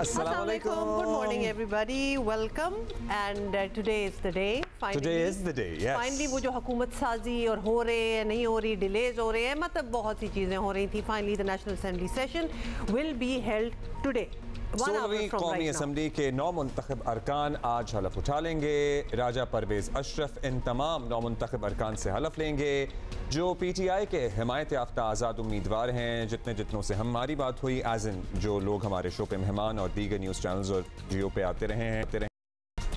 Assalamualaikum. Good morning, everybody. Welcome. And today is the day. Finally, today is the day. Yes. Finally, वो जो हुकूमत साजी और हो रहे हैं, नहीं हो रही, डिलेज हो रहे हैं, मतलब बहुत सी चीज़ें हो रही थी. Finally, the National Assembly session will be held today. 16वीं कौमी असम्बली के 9 मुंतखब अरकान आज हलफ उठा लेंगे. राजा परवेज़ अशरफ इन तमाम 9 मुंतखब अरकान से हलफ लेंगे जो PTI के हिमायत याफ्ता आज़ाद उम्मीदवार हैं. जितनों से हमारी बात हुई, एज इन जो लोग हमारे शो पे मेहमान और दीगर न्यूज़ चैनल्स और जियो पे आते रहे हैं,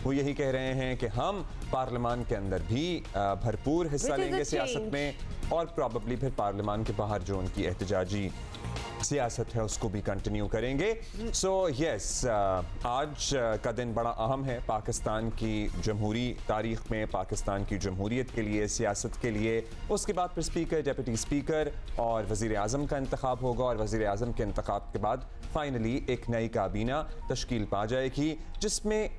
वो यही कह रहे हैं कि हम पार्लियामान के अंदर भी भरपूर हिस्सा लेंगे सियासत में, और प्रॉबली फिर पार्लियामान के बाहर जो उनकी एहतजाजी सियासत है उसको भी कंटिन्यू करेंगे. सो यस, आज का दिन बड़ा अहम है पाकिस्तान की जमहूरी तारीख में, पाकिस्तान की जमहूरियत के लिए, सियासत के लिए. उसके बाद फिर स्पीकर, डेप्यूटी स्पीकर और वज़ीर आज़म का इंतखाब होगा, और वज़ीर आज़म के इंतखाब के बाद फाइनली एक नई काबीना तश्कील पा जाएगी जिसमें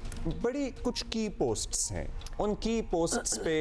बड़ी कुछ की पोस्ट्स हैं. उन की पोस्ट्स पे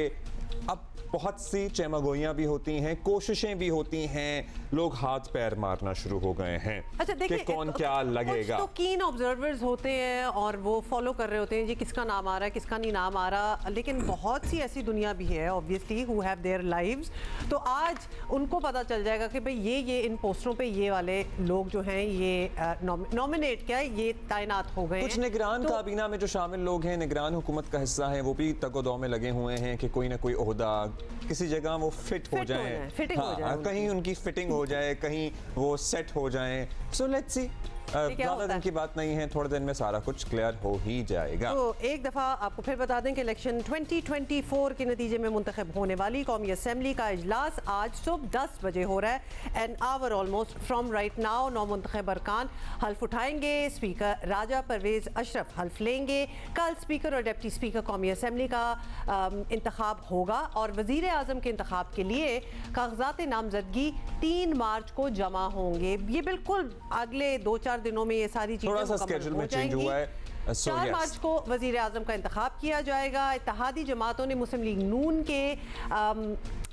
अब बहुत सी चेमागोइयाँ भी होती हैं, कोशिशें भी होती हैं, लोग हाथ पैर मारना शुरू हो गए हैं. अच्छा, कि कौन क्या लगेगा. तो कीन ऑब्जर्वर्स होते हैं और वो फॉलो कर रहे होते हैं जी किसका नाम आ रहा है, किसका नहीं नाम आ रहा. लेकिन बहुत सी ऐसी दुनिया भी है obviously who have their lives. तो आज उनको पता चल जाएगा कि भाई ये इन पोस्टों पे ये वाले लोग जो हैं ये नॉमिनेट क्या है, ये तैनात हो गए. कुछ निगरान काबीना में जो शामिल लोग हैं, निगरान हुकूमत का हिस्सा है, वो भी तगोदौ में लगे हुए हैं कि कोई ना कोई ओहदा किसी जगह वो फिट हो जाए, कहीं उनकी फिटिंग हो जाए, कहीं वो सेट हो जाए. So let's see. ज़्यादा दिन की बात नहीं है, थोड़े दिन में सारा कुछ क्लियर हो ही जाएगा. तो एक दफ़ा आपको फिर बता दें कि इलेक्शन 2024 के नतीजे में मुंतखब होने वाली कौमी असम्बली का इजलास आज सुबह 10 बजे हो रहा है. An hour almost from right now 9 मुंतखब अरकान हल्फ उठाएंगे. स्पीकर राजा परवेज़ अशरफ हल्फ लेंगे. कल स्पीकर और डिप्टी स्पीकर कौमी असम्बली का इंतखाब होगा, और वज़ीर आज़म के इंतखाब के लिए कागजात नामजदगी 3 मार्च को जमा होंगे. ये बिल्कुल अगले 2-4 दिनों में ये सारी चीजें थोड़ा सा स्केड्यूल में चेंज हुआ है. 4 मार्च को वजीर आजम का इंतखाब किया जाएगा. इत्तेहादी जमातों ने मुस्लिम लीग नून के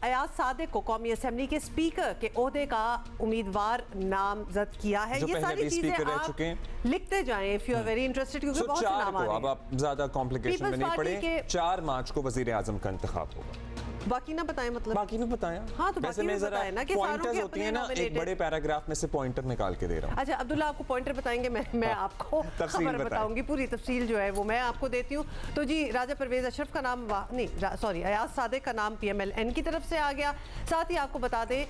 अयाज सादिक को कौमी असम्बली के स्पीकर के ओहदे का उम्मीदवार नामजद किया है. ये सारी चीजें आप लिखते जाएं if you are very interested, क्योंकि बहुत से नाम आ रहे हैं. अब आप ज्यादा कॉम्प्लिकेशन में नहीं पड़े. 4 मार्च को वजीर आजम का इंतखाब होगा. बाकी ना बताएं, मतलब बाकी में बताया. हाँ, तो बाकी में बताएं ना कि सारों के होती है ना, एक बड़े पैराग्राफ में से पॉइंटर निकाल के दे रहा हूँ. अच्छा अब्दुल्ला, आपको पॉइंटर बताएंगे, मैं आपको खबर बताऊंगी. पूरी तफसील जो है वो मैं आपको देती हूँ. तो जी, राजा परवेज़ अशरफ का नाम अयाज सादिक का नाम PMLN की तरफ से आ गया. साथ ही आपको बता दें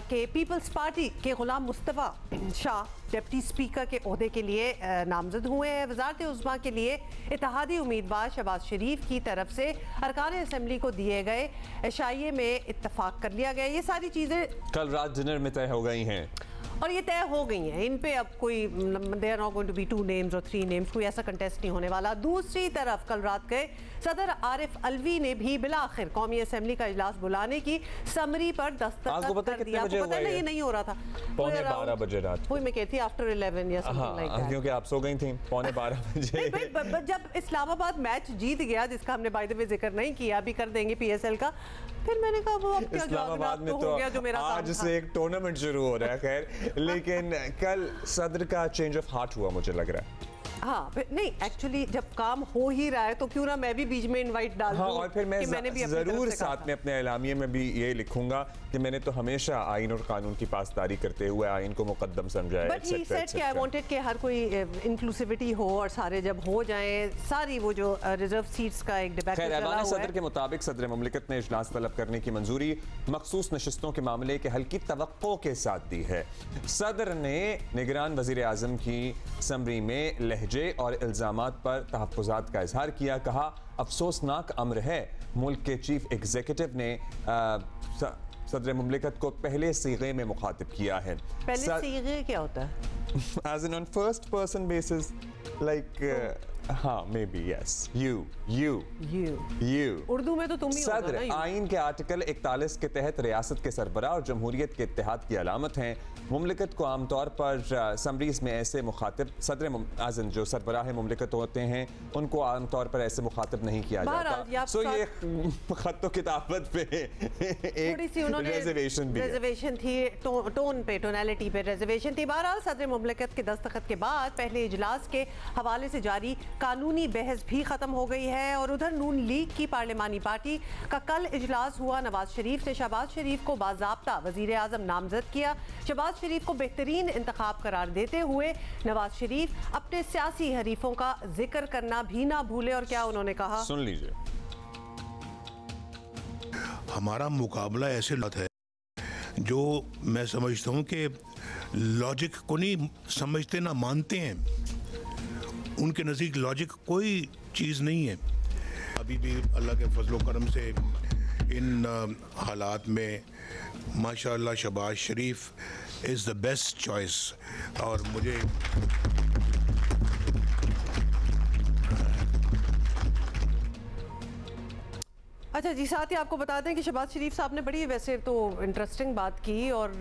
कि पीपल्स पार्टी के गुलाम मुस्तफ़ा शाह डिप्टी स्पीकर के ओहदे के लिए नामजद हुए हैं. वज़ारत उज़्मा के लिए इत्तेहादी उम्मीदवार शहबाज शरीफ की तरफ से अरकान असम्बली को दिए गए एशाइये में इत्तफाक कर लिया गया. ये सारी चीज़ें कल रात डिनर में तय हो गई हैं, और ये तय हो गई हैं. इन पे अब कोई they are not going to be 2 names और 3 names, कोई ऐसा कंटेस्ट नहीं होने वाला. दूसरी तरफ कल रात के सदर आरिफ अलवी ने भी बिलाखिर कौमी असम्बली का इजलास बुलाने की समरी पर दस्तखत कर दिया. आपको पता है ये नहीं हो रहा था. 12:15 बजे रात वही मैं कहती थी आफ्टर 11 या समथिंग लाइक दैट, क्योंकि आप सो गई थी 12:15 बजे. जब इस्लामाबाद मैच जीत गया, जिसका हमने बाय द वे जिक्र नहीं किया, अभी कर देंगे PSL का, फिर मैंने कहा वो अब क्या इस्लामाबाद में तो हो गया जो मेरा आज से एक टूर्नामेंट शुरू हो रहा है. खैर, लेकिन कल सदर का चेंज ऑफ हार्ट हुआ मुझे लग रहा है. हाँ, नहीं एक्चुअली जब काम हो ही रहा है तो क्यों ना मैं भी बीच में इनवाइट डाल दूं. और फिर मैं जरूर साथ में अपने एलामिये में भी ये लिखूंगा कि मैंने तो हमेशा आइन और कानून की पासदारी करते हुए आइन को मुकद्दम समझा है. बट ही सेड कि आई वांटेड कि हर कोई इंक्लूसिविटी हो, और सारे जब हो जाएं, सारी वो जो रिजर्व सीट्स का एक डिबेट चला हुआ है. सदर के मुताबिक सदर मुमलिकत ने इजलास तलब करने की मंजूरी मखसूस नशिस्तों के मामले के हल की तवक्को के साथ दी है. सदर ने निगरान वजीर आजम की समरी में लहजे और इल्जामात पर तहफ़्फ़ुज़ात का इजहार किया. कहा, अफसोसनाक अम्र है, मुल्क के चीफ एग्जीक्यूटिव ने सदर मुमलिकत को पहले सीगे में मुखातिब किया है. पहले सीगे क्या होता है? As in on first person basis, like हाँ may be yes you Urdu में तो तुम ही होगा सदर ना। आइन के आर्टिकल 41 के तहत रियासत के सरबराह और जमहूरियत के इत्तेहाद की अलामत हैं। मुमलिकत को आमतौर पर समरीज में ऐसे मुखातिब सदर आज़म जो सरबराह मुमलिकत होते हैं उनको आमतौर पर ऐसे मुखातिब नहीं किया जाता। सो ये खत किताबत पे थोड़ी सी उन्होंने रिजर्वेशन थी, टोन पे, टोनैलिटी पे रिजर्वेशन थी। बहरहाल सदर मुमलिकत के दस्तखत के बाद पहले इजलास के हवाले से जारी कानूनी बहस भी खत्म हो गई है और उधर नून लीग की पार्लिमानी पार्टी का कल इजलास हुआ। नवाज शरीफ ने शहबाज शरीफ को बाज़ाब्ता वज़ीर आज़म नामजद किया। शहबाज शरीफ को बेहतरीन इंतखाब करार देते हुए नवाज शरीफ अपने सियासी हरीफों का जिक्र करना भी ना भूले। और क्या उन्होंने कहा, सुन लीजिए। हमारा मुकाबला ऐसे है जो मैं समझता हूँ कि लॉजिक को नहीं समझते ना मानते हैं। उनके नज़दीक लॉजिक कोई चीज़ नहीं है। अभी भी अल्लाह के फजल करम से इन हालात में माशाअल्लाह शहबाज शरीफ इज़ द बेस्ट चॉइस। और मुझे अच्छा जी, साथ ही आपको बता दें कि शहबाज शरीफ साहब ने बड़ी वैसे तो इंटरेस्टिंग बात की और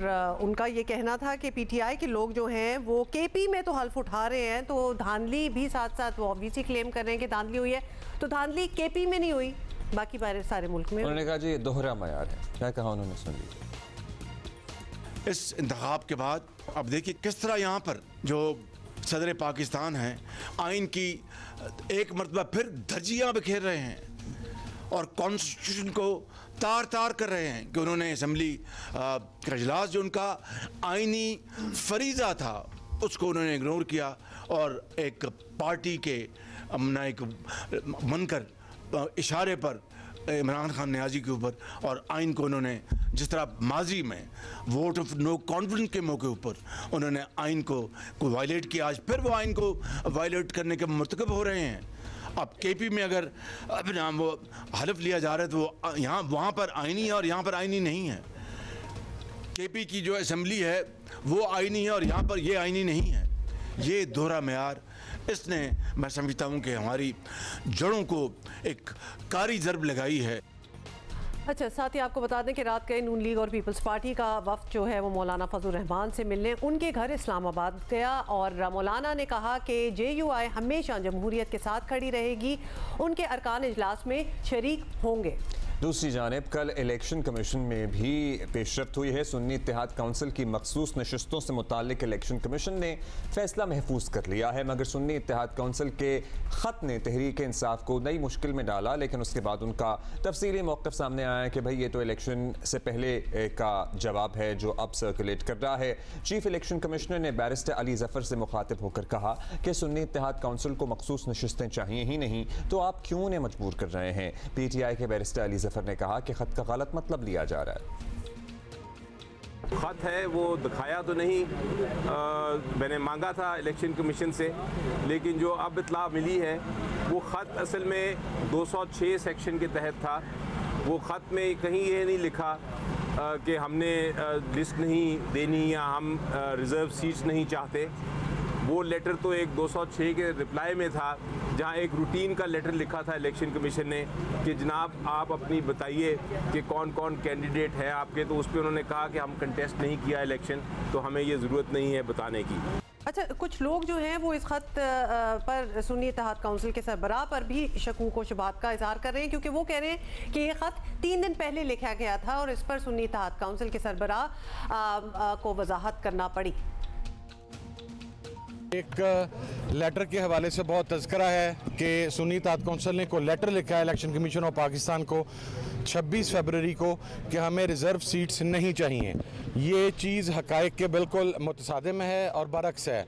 उनका ये कहना था कि पीटीआई के लोग जो हैं वो केपी में तो हल्फ उठा रहे हैं, तो धांधली भी साथ साथ वो ऑब्वियसली क्लेम कर रहे हैं कि धांधली हुई है, तो धांधली केपी में नहीं हुई, बाकी सारे मुल्क में। उन्होंने कहा जी ये दोहरा मयार है। क्या कहा उन्होंने, सुन लीजिए। इस इंतखाब के बाद अब देखिए किस तरह यहाँ पर जो सदर पाकिस्तान हैं आइन की एक मरतबा फिर धज्जियाँ बिखेर रहे हैं और कॉन्स्टिट्यूशन को तार तार कर रहे हैं कि उन्होंने असम्बली का इजलास जो उनका आइनी फरीज़ा था उसको उन्होंने इग्नोर किया और एक पार्टी के नायक बनकर इशारे पर इमरान खान नियाजी के ऊपर और आइन को उन्होंने जिस तरह माजी में वोट ऑफ नो कॉन्फिडेंस के मौके ऊपर उन्होंने आइन को वायलेट किया, आज फिर वो आइन को वायलेट करने के मर्तकब हो रहे हैं। अब केपी में अगर अपना वो हलफ लिया जा रहा है तो वो यहाँ वहाँ पर आईनी है और यहाँ पर आईनी नहीं है। केपी की जो असम्बली है वो आईनी है और यहाँ पर ये आईनी नहीं है। ये दोहरा मेयार इसने मैं समझता हूँ कि हमारी जड़ों को एक कारी ज़रब लगाई है। अच्छा, साथ ही आपको बता दें कि रात गए नून लीग और पीपल्स पार्टी का वफ्द जो है वो मौलाना फजल रहमान से मिलने उनके घर इस्लामाबाद गया और मौलाना ने कहा कि JUI हमेशा जमहूरियत के साथ खड़ी रहेगी, उनके अरकान इजलास में शरीक होंगे। दूसरी जानिब कल इलेक्शन कमीशन में भी पेशरफ्त हुई है। सुन्नी इत्तेहाद काउंसिल की मखसूस नशस्तों से मुतालिक इलेक्शन कमीशन ने फैसला महफूज कर लिया है, मगर सुन्नी इत्तेहाद काउंसिल के ख़त ने तहरीक इंसाफ को नई मुश्किल में डाला। लेकिन उसके बाद उनका तफसीली मौक़िफ़ सामने आया है कि भाई ये तो इलेक्शन से पहले का जवाब है जो अब सर्कुलेट कर रहा है। चीफ इलेक्शन कमिश्नर ने बैरिस्टर अली ज़फ़र से मुखातिब होकर कहा कि सुन्नी इत्तेहाद काउंसिल को मखसूस नशस्तें चाहिए ही नहीं, तो आप क्यों उन्हें मजबूर कर रहे हैं। PTI के बैरिस्टर अली ज़फ़र ने कहा कि खत का गलत मतलब लिया जा रहा है। खत है वो दिखाया तो नहीं, मैंने मांगा था इलेक्शन कमीशन से, लेकिन जो अब इत्तला मिली है वो ख़त असल में 206 सेक्शन के तहत था। वो ख़त में कहीं ये नहीं लिखा कि हमने लिस्ट नहीं देनी या हम रिज़र्व सीट्स नहीं चाहते। वो लेटर तो एक 206 के रिप्लाई में था जहां एक रूटीन का लेटर लिखा था इलेक्शन कमीशन ने कि जनाब आप अपनी बताइए कि कौन कौन कैंडिडेट है आपके, तो उस पर उन्होंने कहा कि हम कंटेस्ट नहीं किया इलेक्शन, तो हमें ये ज़रूरत नहीं है बताने की। अच्छा, कुछ लोग जो हैं वो इस खत पर सुन्नी इत्तेहाद काउंसिल के सरबराह पर भी शकूक व शुबात का इजहार कर रहे हैं, क्योंकि वो कह रहे हैं कि ये खत 3 दिन पहले लिखा गया था और इस पर सुन्नी इत्तेहाद काउंसिल के सरबराह को वजाहत करना पड़ी। एक लेटर के हवाले से बहुत तज़किरा है कि सुन्नी इत्तेहाद काउंसिल ने को लेटर लिखा है इलेक्शन कमीशन ऑफ पाकिस्तान को 26 फरवरी को कि हमें रिज़र्व सीट्स नहीं चाहिए। ये चीज़ हक़ाइक़ के बिल्कुल मुतसादिम है और बरक्स है।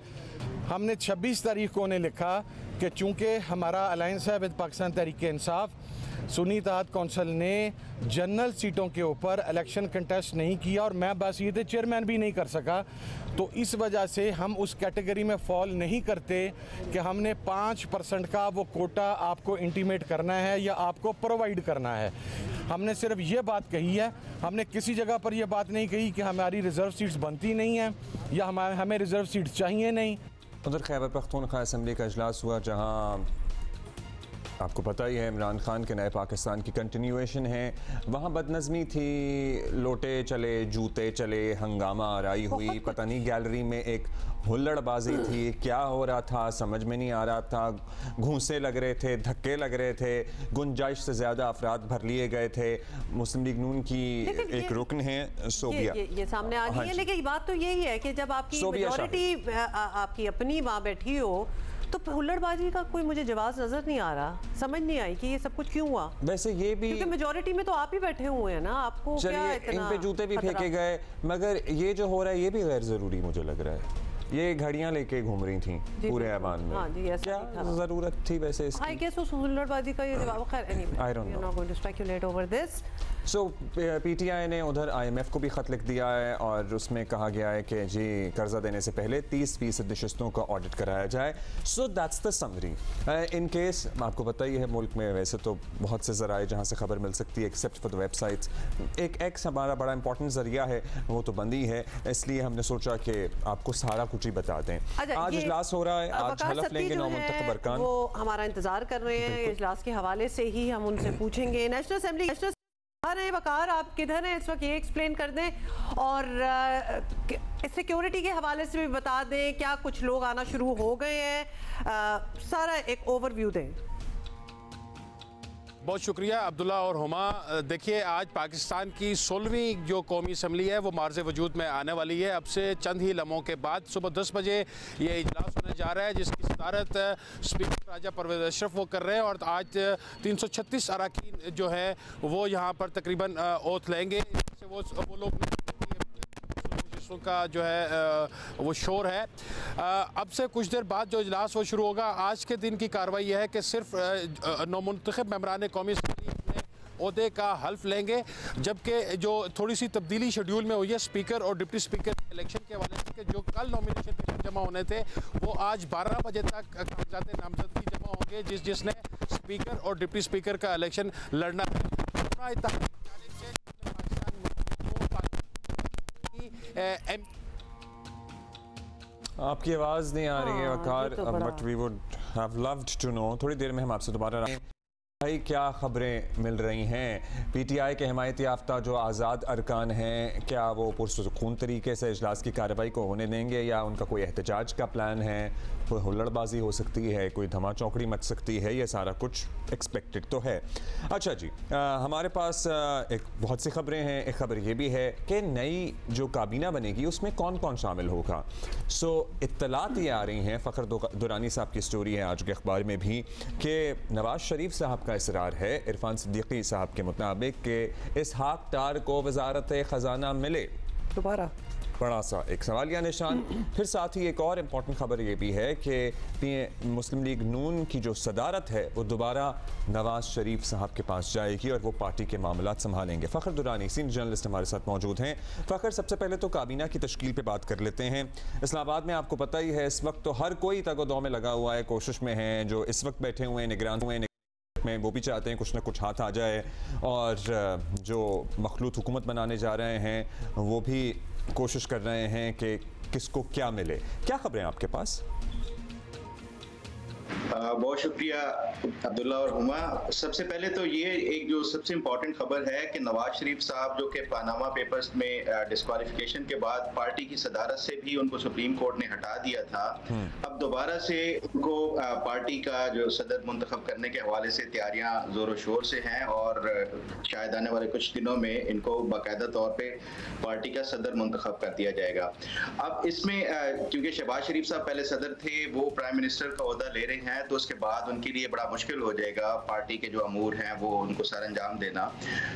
हमने 26 तारीख को उन्हें लिखा कि चूँकि हमारा अलायंस है विद पाकिस्तान तहरीक इंसाफ, सुन्नी इत्तेहाद काउंसिल ने जनरल सीटों के ऊपर इलेक्शन कंटेस्ट नहीं किया और मैं बस ये चेयरमैन भी नहीं कर सका, तो इस वजह से हम उस कैटेगरी में फॉल नहीं करते कि हमने 5% का वो कोटा आपको इंटीमेट करना है या आपको प्रोवाइड करना है। हमने सिर्फ ये बात कही है, हमने किसी जगह पर यह बात नहीं कही कि हमारी रिज़र्व सीट्स बनती नहीं हैं या हमें रिज़र्व सीट्स चाहिए नहीं। उधर खैबर पख्तूनख्वा असम्बली का इजलास हुआ, जहां आपको पता ही है इमरान खान के नए पाकिस्तान की कंटिन्यूएशन है। वहाँ बदनज़मी थी, लोटे चले, जूते चले, हंगामा आराई हुई, पता नहीं गैलरी में एक हुल्लड़बाजी थी, क्या हो रहा था समझ में नहीं आ रहा था। घूंसे लग रहे थे, धक्के लग रहे थे, गुंजाइश से ज़्यादा अफराद भर लिए गए थे। मुस्लिम लीग नून की एक रुकन है सोबिया, ये सामने आ गई है, लेकिन बात तो यही है कि जब आपकी मेजॉरिटी आपकी अपनी वहाँ बैठी हो तो हुल्लड़बाजी का कोई मुझे जवाब नजर नहीं आ रहा, समझ नहीं आई कि ये सब कुछ क्यों हुआ। वैसे ये भी क्योंकि मेजॉरिटी में तो आप ही बैठे हुए हैं ना, आपको क्या इतना इन पे जूते भी फेंके गए, मगर ये जो हो रहा है ये भी गैर जरूरी मुझे लग रहा है। ये घड़ियां लेके घूम रही थी पूरे ऐवान में। हाँ जी, क्या जरूरत थी वैसे इसकी? आई गेस उस हुल्लड़बाजी का ये जवाब, खैर anyway I don't know, we are not going to speculate over this. So PTI ने उधर IMF को भी ख़त लिख दिया है और उसमें कहा गया है कि जी कर्जा देने से पहले 30% नशिस्तों का ऑडिट कराया जाए। So that's the summary. In case आपको पता ही है मुल्क में वैसे तो बहुत से ज़राए जहाँ से खबर मिल सकती है, एक्सेप्ट फॉर द वेबसाइट्स। एक एक्स हमारा बड़ा इंपॉर्टेंट ज़रिया है, वो तो बंद ही है, इसलिए हमने सोचा कि आपको सारा कुछ ही बता दें। आज इजलास हो रहा है, आज हलफ लेंगे नौमुंतखब अरकान, वो हमारा इंतजार कर रहे हैं। इजलास के हवाले से ही हम उनसे पूछेंगे। नेशनल असेंबली वकार आप किधर हैं इस वक्त, ये एक्सप्लेन कर दें और सिक्योरिटी के हवाले से भी बता दें, क्या कुछ लोग आना शुरू हो गए हैं, सारा एक ओवरव्यू दें। बहुत शुक्रिया अब्दुल्ला और हुमा। देखिए, आज पाकिस्तान की 16वीं जो कौमी असम्बली है वो मार्ज़ वजूद में आने वाली है। अब से चंद ही लम्हों के बाद सुबह 10 बजे ये इजलास होने जा रहा है, जिसकी सदारत स्पीकर राजा परवेज़ अशरफ वो कर रहे हैं। और आज 336 अरकान जो है वो यहाँ पर तकरीबन ओथ लेंगे। वो लोग का जो है वो शोर है। अब से कुछ देर बाद जो इजलास वो शुरू होगा। आज के दिन की कार्रवाई यह है कि सिर्फ नौमुंतखब मेंबरान कौमी असम्बली अपने ओहदे का हल्फ लेंगे, जबकि जो थोड़ी सी तब्दीली शेड्यूल में हुई है स्पीकर और डिप्टी स्पीकर इलेक्शन के हवाले से, कि जो कल नॉमिनेशन पेपर जमा होने थे वो आज 12 बजे तक कागजात नामजदगी जमा होंगे, जिसने स्पीकर और डिप्टी स्पीकर का इलेक्शन लड़ना है। आपकी आवाज़ नहीं आ रही है Waqar, but we would have loved to know. थोड़ी देर में हम आपसे दोबारा भाई क्या खबरें मिल रही हैं? पीटीआई के हिमायत याफ्ता जो आज़ाद अरकान हैं, क्या वो पुरसुकून तरीके से इजलास की कार्रवाई को होने देंगे या उनका कोई एहतजाज का प्लान है? कोई हुल्लड़बाजी हो सकती है, कोई धमा चौकड़ी मच सकती है, ये सारा कुछ एक्सपेक्टेड तो है। अच्छा जी, हमारे पास एक बहुत सी खबरें हैं। एक खबर ये भी है कि नई जो काबीना बनेगी उसमें कौन कौन शामिल होगा। सो इत्तलात ये आ रही हैं, फ़खर दुरानी साहब की स्टोरी है आज के अखबार में भी, कि नवाज शरीफ साहब का इसरार है इरफान सिद्दीकी साहब के मुताबिक कि इसहाक डार को वजारत ख़जाना मिले। दोबारा बड़ा सा एक सवालिया निशान। फिर साथ ही एक और इम्पॉर्टेंट खबर ये भी है कि मुस्लिम लीग नून की जो सदारत है वो दोबारा नवाज शरीफ साहब के पास जाएगी और वो पार्टी के मामलात संभालेंगे। फ़खर दुरानी सीनियर जर्नलिस्ट हमारे साथ मौजूद हैं। फ़खर, सबसे पहले तो काबीना की तश्कील पे बात कर लेते हैं। इस्लामाबाद में आपको पता ही है इस वक्त तो हर कोई तगो-दो में लगा हुआ है, कोशिश में है। जो इस वक्त बैठे हुए हैं निगरान हुए में, वो भी चाहते हैं कुछ ना कुछ हाथ आ जाए, और जो मखलूत हुकूमत बनाने जा रहे हैं वो भी कोशिश कर रहे हैं कि किसको क्या मिले। क्या खबरें आपके पास? बहुत शुक्रिया अब्दुल्ला और हुमा। सबसे पहले तो ये एक जो सबसे इम्पोर्टेंट खबर है कि नवाज शरीफ साहब जो कि पानामा पेपर्स में डिस्क्वालिफिकेशन के बाद पार्टी की सदारत से भी उनको सुप्रीम कोर्ट ने हटा दिया था, अब दोबारा से उनको पार्टी का जो सदर मुंतखब करने के हवाले से तैयारियां जोरों शोर से हैं और शायद आने वाले कुछ दिनों में इनको बाकायदा तौर पर पार्टी का सदर मुंतखब कर दिया जाएगा। अब इसमें क्योंकि शहबाज शरीफ साहब पहले सदर थे, वो प्राइम मिनिस्टर का ओहदा ले रहे हैं, तो उसके बाद उनके लिए बड़ा मुश्किल हो जाएगा पार्टी के जो अमूर हैं वो उनको सर अंजाम देना।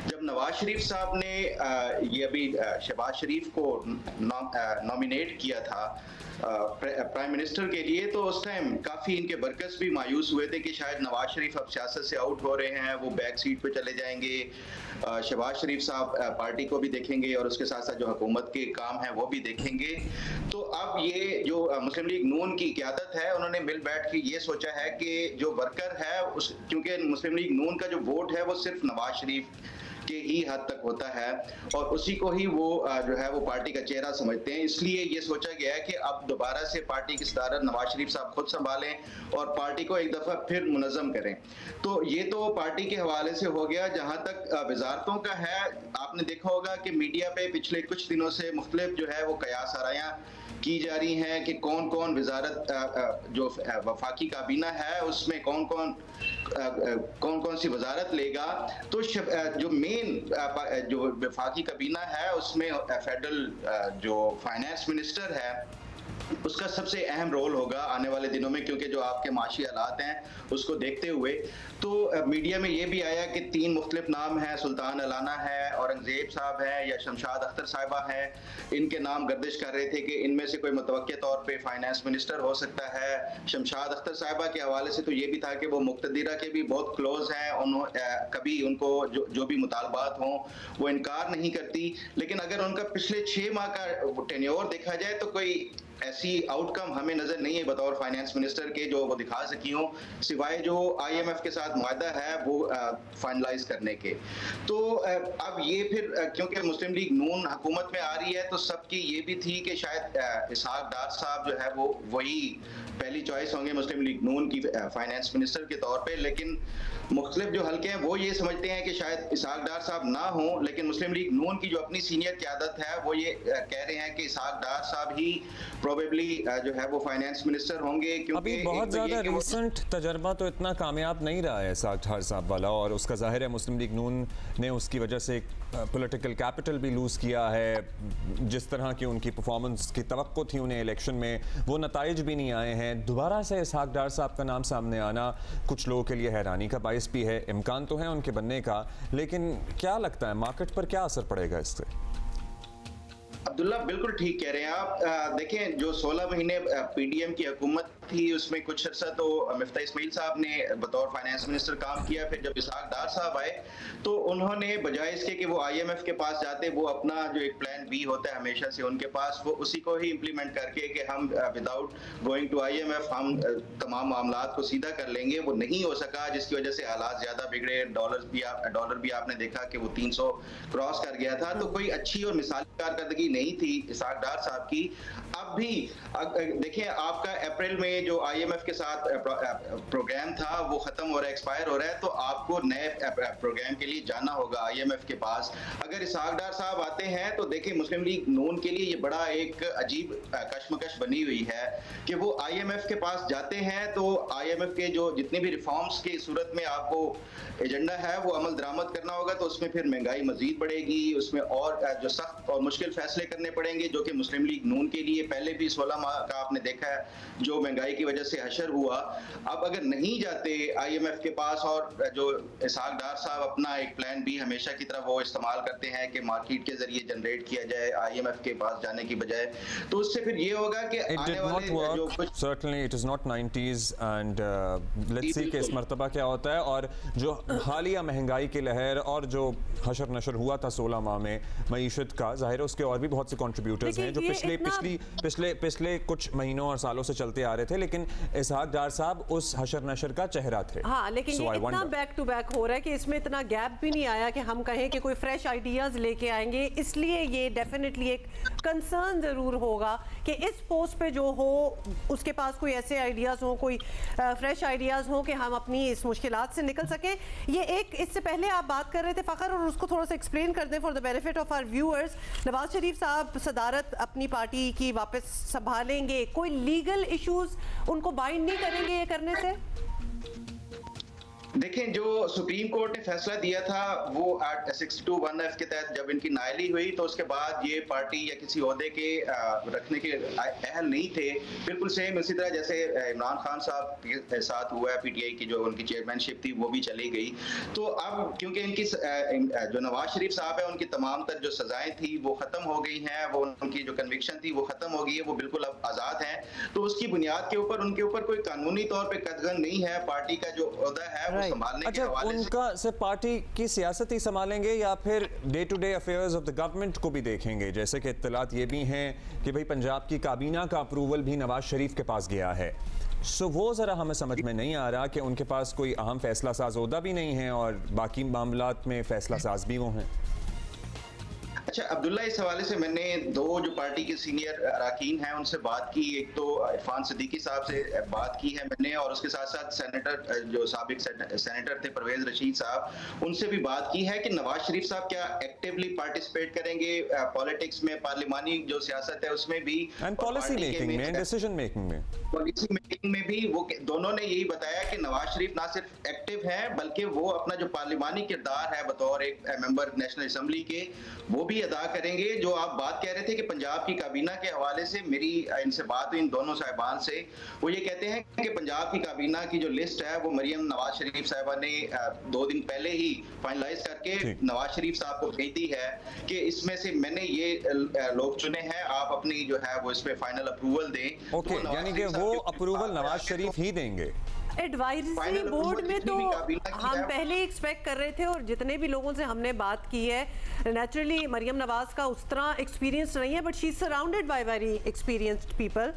जब नवाज शरीफ साहब ने ये अभी शहबाज शरीफ को नॉमिनेट किया था प्राइम मिनिस्टर के लिए, तो उस टाइम काफ़ी इनके वर्कर्स भी मायूस हुए थे कि शायद नवाज शरीफ अब सियासत से आउट हो रहे हैं, वो बैक सीट पे चले जाएंगे, शहबाज शरीफ साहब पार्टी को भी देखेंगे और उसके साथ साथ जो हुकूमत के काम है वो भी देखेंगे। तो अब ये जो मुस्लिम लीग नून की क़यादत है, उन्होंने मिल बैठ के ये सोचा है कि जो वर्कर है क्योंकि मुस्लिम लीग नून का जो वोट है वो सिर्फ नवाज शरीफ के ही हद तक होता है और उसी को ही वो जो है वो पार्टी का चेहरा समझते हैं। इसलिए ये सोचा गया है कि अब दोबारा से पार्टी की सदारत नवाज शरीफ साहब खुद संभालें और पार्टी को एक दफ़ा फिर मुनज़्ज़म करें। तो ये तो पार्टी के हवाले से हो गया। जहाँ तक वजारतों का है, आपने देखा होगा कि मीडिया पे पिछले कुछ दिनों से मुख्तलिफ जो है वो कयास आरायां की जा रही हैं कि कौन कौन वजारत जो वफाकी काबीना है उसमें कौन कौन सी वजारत लेगा। तो जो मेन जो वफाकी काबीना है उसमें फेडरल जो फाइनेंस मिनिस्टर है उसका सबसे अहम रोल होगा आने वाले दिनों में, क्योंकि जो आपके माशी हालात हैं उसको देखते हुए। तो मीडिया में ये भी आया कि 3 मुख्तलिफ नाम हैं, सुल्तान अलाना है, औरंगजेब साहब है या शमशाद अख्तर साहिबा है। इनके नाम गर्दिश कर रहे थे कि इनमें से कोई मुतवक्के तौर पे फाइनेंस मिनिस्टर हो सकता है। शमशाद अख्तर साहिबा के हवाले से तो ये भी था कि वो मुक्तदीरा के भी बहुत क्लोज हैं, कभी उनको जो भी मुतालबात हों वो इनकार नहीं करती। लेकिन अगर उनका पिछले 6 माह का टेन्योर देखा जाए तो कोई ऐसी आउटकम हमें नजर नहीं है बतौर फाइनेंस मिनिस्टर के जो वो दिखा सकी हो, सिवाय जो IMF के साथ मुआहदा है वो फाइनलाइज करने के। तो अब ये फिर क्योंकि मुस्लिम लीग नून हुकूमत में आ रही है तो सबकी ये भी थी कि शायद इसहाक डार साहब जो है वो वही पहली चॉइस होंगे मुस्लिम लीग नून की फाइनेंस मिनिस्टर के तौर पे। लेकिन मुख्तलिफ जो हल्के हैं वो ये समझते हैं कि शायद इसहाक डार साहब ना हो, लेकिन मुस्लिम लीग नून की जो अपनी सीनियर क़यादत है वो ये कह रहे हैं कि इसहाक डार साहब ही प्रोबेबली जो है वो फाइनेंस मिनिस्टर होंगे। क्योंकि अभी बहुत ज़्यादा रिसेंट तजर्बा तो इतना कामयाब नहीं रहा है इसहाक डार साहब वाला, और उसका जाहिर है मुस्लिम लीग नून ने उसकी वजह से पॉलिटिकल कैपिटल भी लूज़ किया है। जिस तरह की उनकी परफॉर्मेंस की तवक्को थी उन्हें इलेक्शन में, वो नताइज भी नहीं आए हैं। दोबारा से इसहाक डार साहब का नाम सामने आना कुछ लोगों के लिए हैरानी का बाइस भी है। इम्कान तो है उनके बनने का, लेकिन क्या लगता है मार्केट पर क्या असर पड़ेगा इससे? अब्दुल्ला बिल्कुल ठीक कह रहे हैं आप। देखें जो 16 महीने PDM की हुकूमत थी उसमें कुछ अर्सा तो मिफ्ता इस्माइल साहब ने बतौर फाइनेंस मिनिस्टर काम किया। फिर जब इसहाक डार साहब आए तो उन्होंने बजाय इसके कि वो IMF के पास जाते, वो अपना जो एक प्लान B होता है हमेशा से उनके पास, वो उसी को ही इम्प्लीमेंट करके कि हम विदाउट गोइंग टू IMF हम तमाम मामलात को सीधा कर लेंगे, वो नहीं हो सका, जिसकी वजह से हालात ज़्यादा बिगड़े। डॉलर भी आपने देखा कि वो 300 क्रॉस कर गया था। तो कोई अच्छी और मिसाली कारकर्दगी नहीं थी इसहाक डार साहब की। अब भी देखिए आपका अप्रैल में जो IMF के साथ प्रोग्राम था वो खत्म हो रहा है, एक्सपायर हो रहा है, तो आपको नए प्रोग्राम के लिए जाना होगा IMF के पास। अगर इसहाक डार साहब आते हैं तो देखिए मुस्लिम लीग नून के लिए ये बड़ा एक अजीब कशमकश बनी हुई है कि वो IMF के पास जाते हैं तो IMF के जो जितने भी रिफॉर्म्स की सूरत में आपको एजेंडा है वो अमल दरामद करना होगा, तो उसमें फिर महंगाई मजीद बढ़ेगी, उसमें और जो सख्त और मुश्किल फैसले करने पड़ेंगे जो कि मुस्लिम लीग नून के लिए पहले भी 16 माह का आपने देखा है जो महंगाई की वजह से हशर हुआ। अब अगर नहीं जाते IMF के पास और जो इसहाक डार साहब अपना एक प्लान B हमेशा की तरह वो इस्तेमाल करते हैं कि मार्केट के जरिए जनरेट किया जाए IMF के पास जाने की बजाय, तो उससे फिर ये होगा कि आने वाले जो कुछ certainly it is not 90s and let's see कि इस मर्तबा क्या होता है। और जो हालिया महंगाई की लहर और जो हशर नशर हुआ था 16 माह में मईशत का, जाहिर है उसके और भी बहुत से कंट्रीब्यूटर्स हैं जो पिछले कुछ महीनों और सालों से चलते आ रहे थे, लेकिन इसहाक डार साहब उस हशर नशर का चेहरा थे। हाँ, लेकिन ये इतना बैक टू बैक हो रहा है कि इसमें इतना गैप भी नहीं आया कि हम कहें कि कोई फ्रेश आइडियाज लेके आएंगे। इसलिए ये डेफिनेटली एक कंसर्न जरूर होगा कि इस पोस्ट पे जो हो उसके पास कोई ऐसे आइडियाज हो, कोई फ्रेश आइडियाज हो कि हम अपनी इस मुश्किलात से निकल सके। ये एक इससे पहले आप बात कर रहे थे फ़खर, और उसको थोड़ा सा एक्सप्लेन कर दें for the benefit of our viewers. Nawaz Sharif साहब सदारत अपनी पार्टी की वापस संभालेंगे, कोई लीगल इश्यूज उनको बाइंड नहीं करेंगे ये करने से? देखें जो सुप्रीम कोर्ट ने फैसला दिया था वो 62(1)(f) के तहत जब इनकी नायली हुई तो उसके बाद ये पार्टी या किसी ओहदे के रखने के अहल नहीं थे। बिल्कुल सेम इसी तरह जैसे इमरान खान साहब के साथ हुआ है, PTI की जो उनकी चेयरमैनशिप थी वो भी चली गई। तो अब क्योंकि इनकी जो नवाज शरीफ साहब है उनकी तमाम तर जो सजाएं थी वो ख़त्म हो गई हैं, वो उनकी जो कन्विक्शन थी वो ख़त्म हो गई है, वो बिल्कुल अब आज़ाद हैं। तो उसकी बुनियाद के ऊपर उनके ऊपर कोई कानूनी तौर पर कदगन नहीं है। पार्टी का जो ओहदा है अच्छा, उनका से पार्टी की सियासत ही संभालेंगे या फिर day to day affairs of the government को भी देखेंगे? जैसे कि इत्तलात ये भी हैं कि भाई पंजाब की काबीना का अप्रूवल भी नवाज शरीफ के पास गया है, सो वो ज़रा हमें समझ में नहीं आ रहा कि उनके पास कोई अहम फैसला साज ओहदा भी नहीं है और बाकी मामलात में फैसला साज भी वो हैं। अच्छा अब्दुल्ला, इस हवाले से मैंने दो जो पार्टी के सीनियर अरकान हैं उनसे बात की। एक तो इरफान सिद्दीकी साहब से बात की है मैंने, और उसके साथ साथ सेनेटर जो साबिक सेनेटर थे परवेज रशीद साहब, उनसे भी बात की है कि नवाज शरीफ साहब क्या एक्टिवली पार्टिसिपेट करेंगे पॉलिटिक्स में, पार्लिमानी जो सियासत है उसमें भी, एंड पॉलिसी मेकिंग में, डिसीजन मेकिंग में, पॉलिसी मेकिंग में भी। वो दोनों ने यही बताया कि नवाज शरीफ ना सिर्फ एक्टिव हैं बल्कि वो अपना जो पार्लिमानी किरदार है बतौर एक मेंबर नेशनल असेंबली के, वो भी अदा करेंगे। जो आप बात कह रहे थे कि पंजाब की काबीना के हवाले से मेरी इनसे बात हुई इन दोनों साहिबान से, वो ये कहते हैं कि पंजाब की काबीना की जो लिस्ट है वो मरियम नवाज शरीफ साहिबा ने 2 दिन पहले ही फाइनलाइज करके नवाज शरीफ साहब को भेज दी है कि इसमें से मैंने ये लोग चुने हैं, आप अपनी जो है वो इस पे फाइनल अप्रूवल दें। ओके, यानी कि वो अप्रूवल नवाज शरीफ ही देंगे। एडवाइजरी बोर्ड में तो हम पहले एक्सपेक्ट कर रहे थे, और जितने भी लोगों से हमने बात की है, नेचुरली मरियम नवाज का उस तरह एक्सपीरियंस नहीं है, but she is surrounded by very experienced people,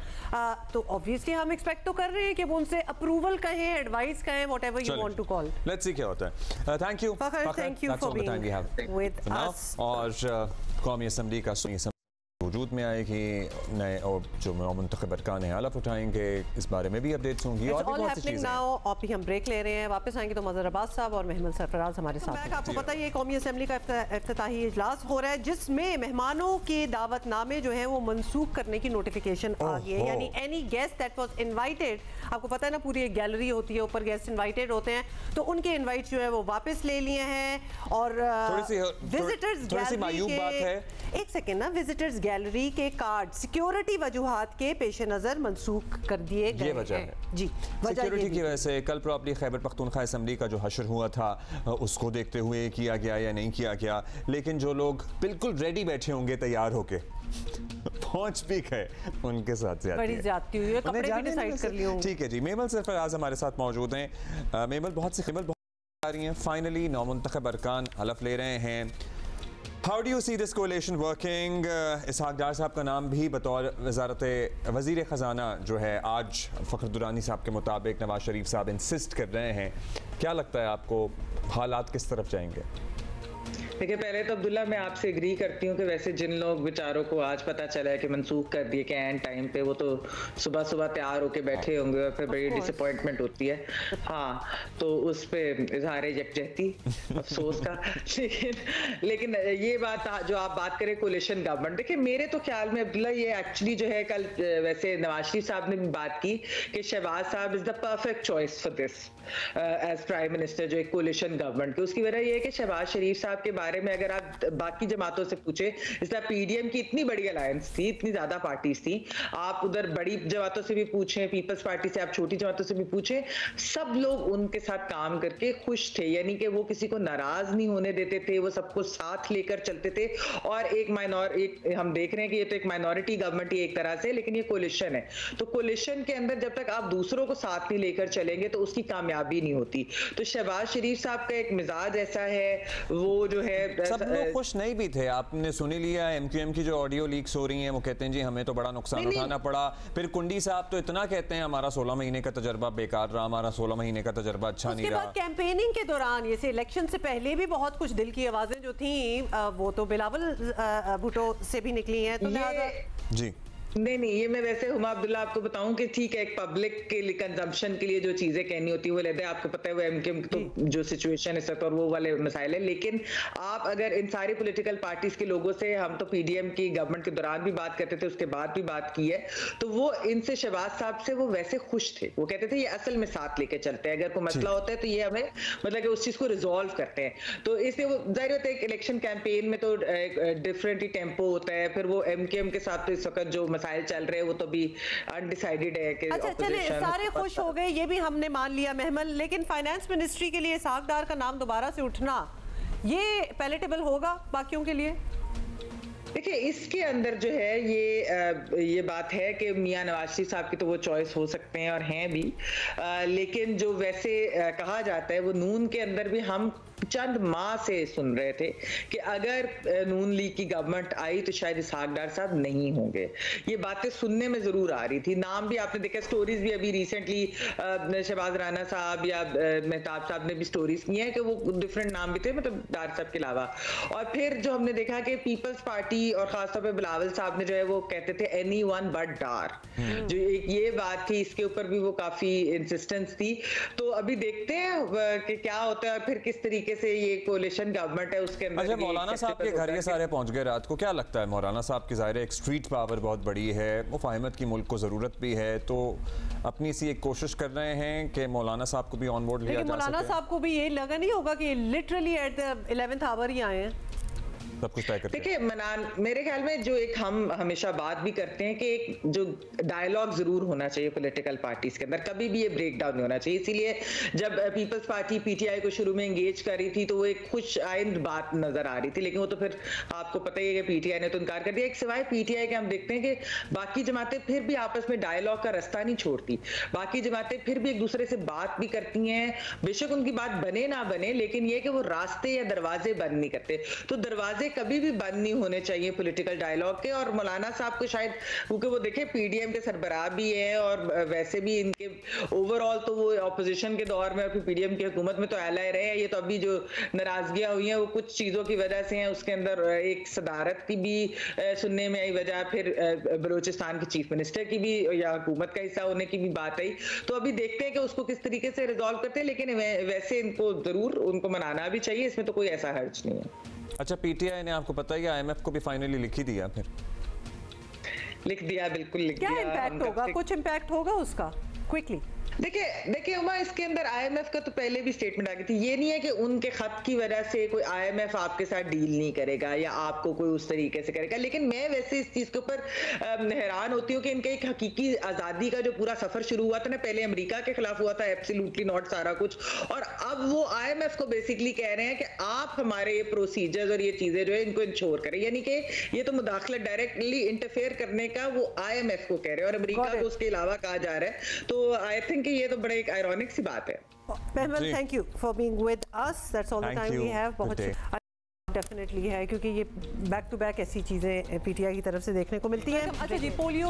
तो ऑब्वियसली हम एक्सपेक्ट तो कर रहे हैं कि वो उनसे अप्रूवल कहें, एडवाइस कहें, whatever you want to call. Let's see क्या होता है। Thank you for being with us. और कौमी असेंबली का वजूद में आएगी, नए और जो मुंतखब अरकान हैं हलफ उठाएंगे, इस बारे में भी अपडेट्स होंगी और भी बहुत सी चीजें हैं। और भी हम ब्रेक ले रहे हैं, वापस आएंगे तो मज़हर अब्बास साहब और महमूद सरफराज हमारे साथ हैं। आपको पता है कौमी असेंबली का इफ्तिताही इजलास हो रहा है, जिसमें मेहमानों के दावतनामे जो है वो मनसूख करने की नोटिफिकेशन आ गई है। यानी any guest that was invited, आपको पता है ना पूरी एक गैलरी होती है, ऊपर गेस्ट इनवाइटेड होते हैं, तो उनके इनवाइट जो है वो वापस ले लिए हैं। और विजिटर्स गैलरी के, एक सेकेंड ना, विजिटर्स गैलरी के कार्ड सिक्योरिटी वजूहात के पेश नजर मनसूख कर दिए गए हैं। जी, सिक्योरिटी की वजह से कल प्रॉब्ली खैबर पख्तूनख्वा असेंबली का जो हशर हुआ था उसको देखते हुए किया गया या नहीं किया गया, लेकिन जो लोग बिल्कुल रेडी बैठे होंगे तैयार होके पहुंच भी गए, उनके साथ बड़ी ज्यादती हुई है, कपड़े भी डिसाइड कर लिए होंगे। ठीक है जी, मेमल सरफराज हमारे साथ मौजूद हैं। मेमल, बहुत आ रही हैं, फाइनली नौमुंतखब अरकान हलफ ले रहे हैं। How do you see this coalition working? Ishaq Dar साहब का नाम भी बतौर वज़ीर ख़जाना जो है आज फ़खर दुरानी साहब के मुताबिक नवाज शरीफ साहब इंसिस्ट कर रहे हैं। क्या लगता है आपको, हालात किस तरफ जाएंगे? देखिए, पहले तो अब्दुल्ला मैं आपसे एग्री करती हूँ कि वैसे जिन लोग बेचारों को आज पता चला है कि मनसूख कर दिए कि एंड टाइम पे, वो तो सुबह सुबह तैयार होके बैठे होंगे और फिर बड़ी डिसअपॉइंटमेंट होती है। हाँ, तो उस पे इजहार यकजहती अफसोस का। लेकिन ये बात जो आप बात करें कोलिशन गवर्नमेंट, देखिए मेरे तो ख्याल में अब्दुल्ला ये एक्चुअली जो है, कल वैसे नवाज शरीफ साहब ने भी बात की कि शहबाज साहब is the perfect choice for this as prime minister, जो एक कोलिशन गवर्नमेंट की। उसकी वजह यह है कि शहबाज शरीफ साहब के बारे में अगर आप बाकी जमातों से पूछे, इस तरह पीडीएम की इतनी बड़ी अलायंस थी, इतनी ज्यादा पार्टीज थी, आप उधर बड़ी जमातों से भी पूछें, पीपल्स पार्टी से आप छोटी जमातों से भी पूछें, सब लोग उनके साथ काम करके खुश थे। यानी कि वो किसी को नाराज नहीं होने देते थे, वो सबको साथ लेकर चलते थे। और एक हम देख रहे हैं कि ये तो एक माइनॉरिटी गवर्नमेंट ही एक तरह से, लेकिन ये कोलिशन है, तो कोलिशन के अंदर जब तक आप दूसरों को साथ नहीं लेकर चलेंगे तो उसकी कामयाबी नहीं होती। तो शहबाज शरीफ साहब का एक मिजाज ऐसा है, वो जो है, सब लोग खुश नहीं भी थे। आपने सुनी लिया एमक्यूएम की जो ऑडियो लीक्स हो रही हैं, वो कहते हैं जी हमें तो बड़ा नुकसान उठाना पड़ा। फिर कुंडी साहब तो इतना कहते हैं हमारा 16 महीने का तजर्बा बेकार रहा, हमारा 16 महीने का तजर्बा अच्छा नहीं रहा। कैंपेनिंग के दौरान, ये इलेक्शन से पहले भी बहुत कुछ दिल की आवाजें जो थी वो तो बिलावल भुट्टो से भी निकली हैं, तो जी नहीं, ये मैं वैसे हुमा अब्दुल्ला आपको बताऊं कि ठीक है, एक पब्लिक के लिए कंजम्पशन के लिए जो चीजें कहनी होती है वो लेते हैं, आपको पता है वो एमकेएम तो जो सिचुएशन है और वो वाले मसाइल है। लेकिन आप अगर इन सारी पॉलिटिकल पार्टीज के लोगों से, हम तो पीडीएम की गवर्नमेंट के दौरान भी बात करते थे, उसके बाद भी बात की है, तो वो इनसे शहबाज साहब से वो वैसे खुश थे। वो कहते थे ये असल में साथ लेके चलते हैं, अगर कोई मसला होता है तो ये हमें मतलब कि उस चीज को रिजॉल्व करते हैं। तो इसलिए वो जाहिर होता है एक इलेक्शन कैंपेन में तो डिफरेंट ही टेम्पो होता है। फिर वो एमकेएम के साथ तो इस वक्त जो मसाइल चल रहे हैं वो तो भी अनडिसाइडेड है कि अच्छा चले, सारे खुश हो गए, ये भी हमने मान लिया महमल, लेकिन फाइनेंस मिनिस्ट्री के लिए इसहाक डार का नाम दोबारा से उठना, ये पैलेटेबल होगा बाकियों के लिए? देखिए, इसके अंदर जो है ये बात है कि मियां नवाज शरीफ साहब की तो वो चॉइस हो सकते हैं और हैं भी, लेकिन जो वैसे कहा जाता है वो नून के अंदर भी हम चंद माह से सुन रहे थे कि अगर नून लीग की गवर्नमेंट आई तो शायद इसहाक डार साहब नहीं होंगे। ये बातें सुनने में जरूर आ रही थी, नाम भी आपने देखा, स्टोरीज भी अभी रिसेंटली शहबाज राना साहब या मेहताब साहब ने भी स्टोरीज की हैं कि वो डिफरेंट नाम भी थे, मतलब डार साहब के अलावा। और फिर जो हमने देखा कि पीपल्स पार्टी और खासतौर पर बिलावल साहब ने जो है वो कहते थे एनीवन बट डार, जो एक ये बात थी, इसके ऊपर भी वो काफी इंसिस्टेंस थी। तो अभी देखते हैं कि क्या होता है, फिर किस तरीके से ये कोalition गवर्नमेंट है उसके अंदर। अच्छा, मौलाना साहब के घर ये सारे पहुंच गए रात को, क्या लगता है मौलाना साहब की ज़ाहिर एक स्ट्रीट पावर बहुत बड़ी है, मुफाहिमत की मुल्क को ज़रूरत भी है, तो अपनी सी एक कोशिश कर रहे हैं कि मौलाना साहब को भी ऑन बोर्ड लिया जा सके। मौलाना साहब को भी ये लगा नहीं होगा कि literally at the 11th hour ही आए हैं, सब कुछ तय करते हैं। देखिए मनान, मेरे ख्याल में जो एक हम हमेशा बात भी करते हैं कि एक जो डायलॉग जरूर होना चाहिए पॉलिटिकल पार्टीज के अंदर, कभी भी ये ब्रेक डाउन नहीं होना चाहिए। इसीलिए जब पीपल्स पार्टी पीटीआई को शुरू में एंगेज कर रही थी तो वो एक खुश आइंद बात नजर आ रही थी, लेकिन वो तो फिर आपको पता ही है कि पीटीआई ने तो इनकार कर दिया। एक सिवाय पीटीआई के हम देखते हैं कि बाकी जमातें फिर भी आपस में डायलॉग का रास्ता नहीं छोड़ती, बाकी जमातें फिर भी एक दूसरे से बात भी करती हैं, बेशक उनकी बात बने ना बने, लेकिन ये कि वो रास्ते या दरवाजे बंद नहीं करते। तो दरवाजे कभी भी बंद नहीं होने चाहिए पॉलिटिकल डायलॉग के। और मौलाना साहब को शायद, क्योंकि वो देखे पीडीएम के सरबराह भी है और वैसे भी इनके ओवरऑल तो वो ऑपोजिशन के दौर में और पीडीएम की हुकूमत में तो एलाए रहे हैं। ये तो अभी जो नाराजगियां हुई हैं वो कुछ चीजों की वजह से हैं, उसके अंदर एक सदारत की भी सुनने में आई वजह, फिर बलूचिस्तान के चीफ मिनिस्टर की भी या हुकूमत का हिस्सा होने की भी बात आई। तो अभी देखते हैं कि उसको किस तरीके से रिजॉल्व करते हैं, लेकिन वैसे इनको जरूर उनको मनाना भी चाहिए, इसमें तो कोई ऐसा हर्ज नहीं है। अच्छा, पीटीआई ने आपको पता है आईएमएफ को भी फाइनली लिख ही दिया, फिर लिख दिया, बिल्कुल लिख दिया। क्या इम्पैक्ट होगा, कुछ इम्पैक्ट होगा उसका क्विकली? देखिए उमा, इसके अंदर आईएमएफ का तो पहले भी स्टेटमेंट आ गई थी। ये नहीं है कि उनके खत की वजह से कोई आईएमएफ आपके साथ डील नहीं करेगा या आपको कोई उस तरीके से करेगा, लेकिन मैं वैसे इस चीज के ऊपर हैरान होती हूँ कि इनका एक हकीकी आजादी का जो पूरा सफर शुरू हुआ था ना, पहले अमेरिका के खिलाफ हुआ था, एब्सोल्युटली नॉट सारा कुछ, और अब वो आईएमएफ को बेसिकली कह रहे हैं कि आप हमारे ये प्रोसीजर्स और ये चीजें जो है इनको इंश्योर करें, यानी कि ये तो मुदाखलत डायरेक्टली इंटरफेयर करने का वो आईएमएफ को कह रहे हैं और अमेरिका को उसके अलावा कहा जा रहा है। तो आई थिंक ये तो बड़ा एक आयरॉनिक सी बात है। Behmal, thank you for being with us. That's all the time we have. बहुत डेफिनेटली है, क्योंकि ये बैक टू बैक ऐसी चीज़ें पीटीआई की तरफ से देखने को मिलती हैं। अच्छा जी, पोलियो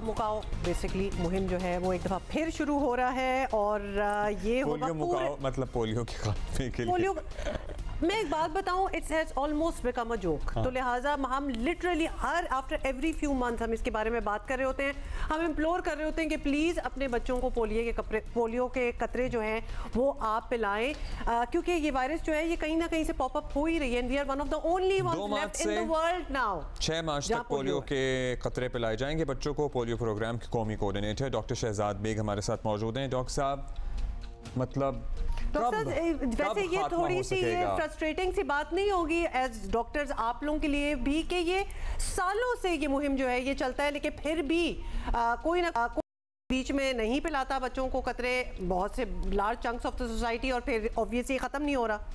मुकाओ बेसिकली मुहिम जो है वो एक दफ़ा फिर शुरू हो रहा है और ये पोलियो मुकाओ मतलब पोलियो के खात्मे के लिए। पोलियो, मैं एक बात बताऊं, it's has almost become a joke. तो लिहाजा हम literally her after every few months हम इसके बारे में बात कर रहे होते हैं, हम इम्प्लोर कर रहे होते हैं कि प्लीज़ अपने बच्चों को पोलियो के कतरे जो हैं वो आप पिलाएं, क्योंकि ये वायरस जो है ये कहीं ना कहीं से पॉप अप हो ही रही है। We are one of the only ones left in the world now. 6 मार्च तक पोलियो के कतरे पिलाए जाएंगे बच्चों को। पोलियो प्रोग्राम के कौमी कोऑर्डिनेटर डॉक्टर शहजाद बेग हमारे साथ मौजूद हैं। डॉक्टर साहब, मतलब वैसे ये थोड़ी सी ये फ्रस्ट्रेटिंग सी बात नहीं होगी एज डॉक्टर्स आप लोगों के लिए भी कि ये सालों से ये मुहिम जो है ये चलता है, लेकिन फिर भी कोई ना कोई बीच में नहीं पिलाता बच्चों को कतरे, बहुत से large chunks of the society, और फिर ऑब्वियसली खत्म नहीं हो रहा।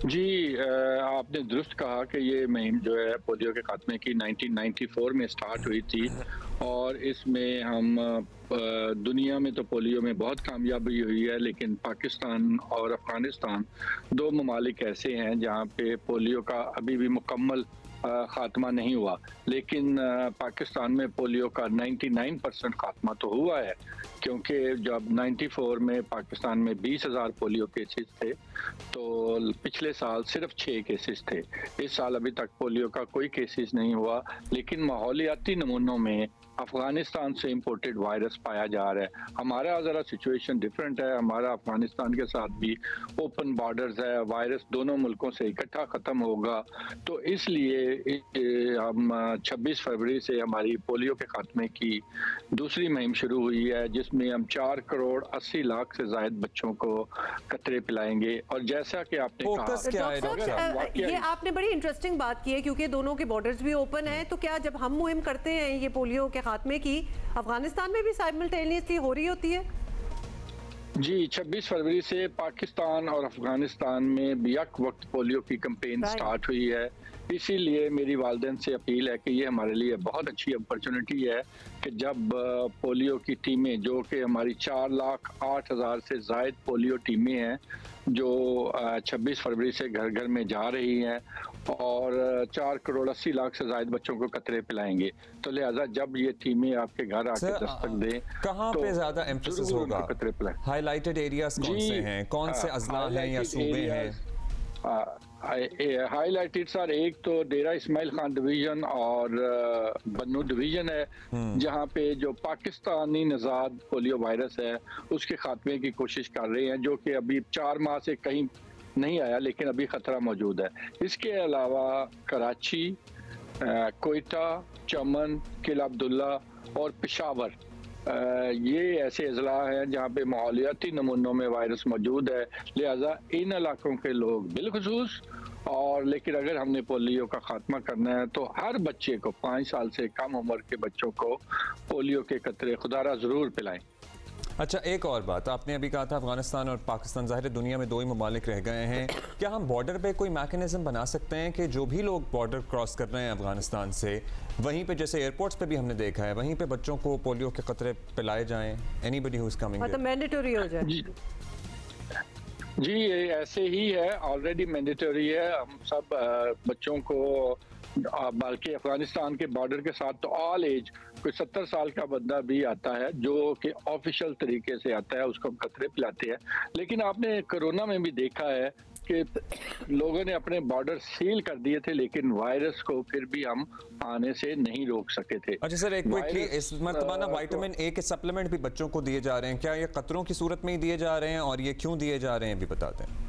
जी, आपने दुरुस्त कहा कि ये मुहिम जो है पोलियो के खात्मे की 1994 में स्टार्ट हुई थी और इसमें हम दुनिया में तो पोलियो में बहुत कामयाबी हुई है, लेकिन पाकिस्तान और अफ़गानिस्तान 2 ममालिक ऐसे हैं जहाँ पे पोलियो का अभी भी मुकम्मल खात्मा नहीं हुआ। लेकिन पाकिस्तान में पोलियो का 99% खात्मा तो हुआ है, क्योंकि जब 94 में पाकिस्तान में 20,000 पोलियो केसेस थे तो पिछले साल सिर्फ 6 केसेस थे। इस साल अभी तक पोलियो का कोई केसेस नहीं हुआ, लेकिन माहौलियाती नमूनों में अफ़गानिस्तान से इम्पोर्टेड वायरस पाया जा रहा है। हमारा ज़रा सिचुएशन डिफरेंट है, हमारा अफ़गानिस्तान के साथ भी ओपन बॉर्डर्स है, वायरस दोनों मुल्कों से इकट्ठा ख़त्म होगा। तो इसलिए हम 26 फरवरी से हमारी पोलियो के खात्मे की दूसरी मुहिम शुरू हुई है, जिसमें हम 4 करोड़ 80 लाख से ज़ायद बच्चों को कतरे पिलाएंगे। और जैसा कि आपने कहा, ये आपने बड़ी इंटरेस्टिंग बात की है, क्योंकि दोनों के बॉर्डर्स भी ओपन है, तो क्या जब हम मुहिम करते हैं ये पोलियो के खात्मे की, अफगानिस्तान में भी साइमल्टेनियसली हो रही होती है? जी, 26 फरवरी से पाकिस्तान और अफगानिस्तान में यक वक्त पोलियो की कैंपेन स्टार्ट हुई है। इसीलिए मेरी वालिदैन से अपील है कि ये हमारे लिए बहुत अच्छी अपॉर्चुनिटी है कि जब पोलियो की टीमें, जो कि हमारी 4,08,000 से ज़ायद पोलियो टीमें हैं जो 26 फरवरी से घर घर में जा रही हैं और 4,80,00,000 से ज़ायद बच्चों को कतरे पिलाएंगे, तो लिहाजा जब ये टीमें आपके घर आके दस्तक दें, कहाँ पे ज्यादा एम्फेसिस होगा? कतरे पिलाएं। हाईलाइटेड एरियाज कौन से हैं, कौन से अजला हैं या सूबे हैं? हाईलाइटेड सर, एक तो डेरा इस्माइल खान डिवीजन और बन्नू डिवीजन है, जहाँ पे जो पाकिस्तानी नज़ाद पोलियो वायरस है उसके खात्मे की कोशिश कर रहे हैं, जो कि अभी 4 माह से कहीं नहीं आया लेकिन अभी ख़तरा मौजूद है। इसके अलावा कराची, कोयटा, चमन, किला अब्दुल्ला और पेशावर, ये ऐसे अजला हैं जहाँ पे माहौलियाती नमूनों में वायरस मौजूद है। लिहाजा इन इलाकों के लोग बिलखुसूस, और लेकिन अगर हमने पोलियो का खात्मा करना है तो हर बच्चे को, 5 साल से कम उम्र के बच्चों को पोलियो के कतरे खुदारा ज़रूर पिलाएं। अच्छा, एक और बात, आपने अभी कहा था अफगानिस्तान और पाकिस्तान, ज़ाहिर है दुनिया में 2 ही ममालिक रह गए हैं, क्या हम बॉर्डर पे कोई मैकेनिज्म बना सकते हैं कि जो भी लोग बॉर्डर क्रॉस कर रहे हैं अफगानिस्तान से, वहीं पे जैसे एयरपोर्ट्स पे भी हमने देखा है, वहीं पे बच्चों को पोलियो के कतरे पिलाए जाएं? एनीबॉडी हु इज कमिंग, मतलब मैंडेटरी हो जाए? जी ऐसे ही है, ऑलरेडी मैंडेटरी है। हम सब बच्चों को, बल्कि अफगानिस्तान के बॉर्डर के साथ तो ऑल एज, कोई 70 साल का बंदा भी आता है जो कि ऑफिशियल तरीके से आता है, उसको हम कतरे पिलाते हैं। लेकिन आपने कोरोना में भी देखा है कि लोगों ने अपने बॉर्डर सील कर दिए थे, लेकिन वायरस को फिर भी हम आने से नहीं रोक सके थे। अच्छा सर, एक क्विकली, इस मरतबा ना विटामिन ए के सप्लीमेंट भी बच्चों को दिए जा रहे हैं, क्या ये कतरों की सूरत में ही दिए जा रहे हैं और ये क्यों दिए जा रहे हैं भी बताते हैं?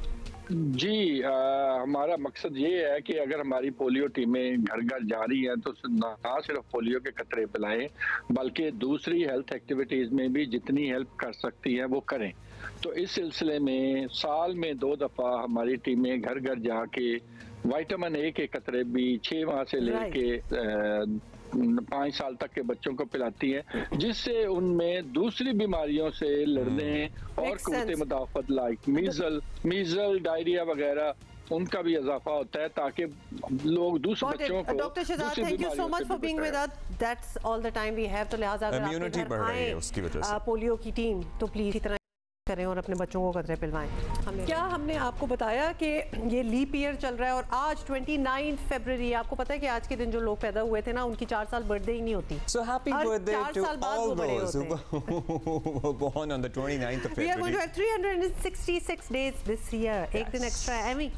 जी हमारा मकसद ये है कि अगर हमारी पोलियो टीमें घर घर जा रही हैं तो ना सिर्फ पोलियो के कतरे पिलाएं, बल्कि दूसरी हेल्थ एक्टिविटीज़ में भी जितनी हेल्प कर सकती हैं वो करें। तो इस सिलसिले में साल में 2 दफ़ा हमारी टीमें घर घर जाके विटामिन ए के कतरे भी 6 माह से लेके 5 साल तक के बच्चों को पिलाती हैं, जिससे उनमें दूसरी बीमारियों से लड़ने और कुव्वत मुदाफ़त लाइक मीजल, डायरिया वगैरह उनका भी इजाफा होता है, ताकि लोग दूसरे बच्चों को। Doctor Shahzad, thank you so much for being with us, that's all the time we have. तो लिहाजा अगर इम्यूनिटी बढ़ रही है उसकी वजह से पोलियो की टीम, तो प्लीज इतना करें और अपने बच्चों को कतरे पिलवाएं। हमने आपको बताया कि ये लीप ईयर चल रहा है और आज 29 फरवरी, आपको पता है कि आज के दिन जो लोग पैदा हुए थे ना, उनकी 4 साल बर्थडे ही नहीं होती। So happy birthday to all those who were born on the 29th of February. We are going to have 366 days this year. एक दिन एक्स्ट्रा है एमी।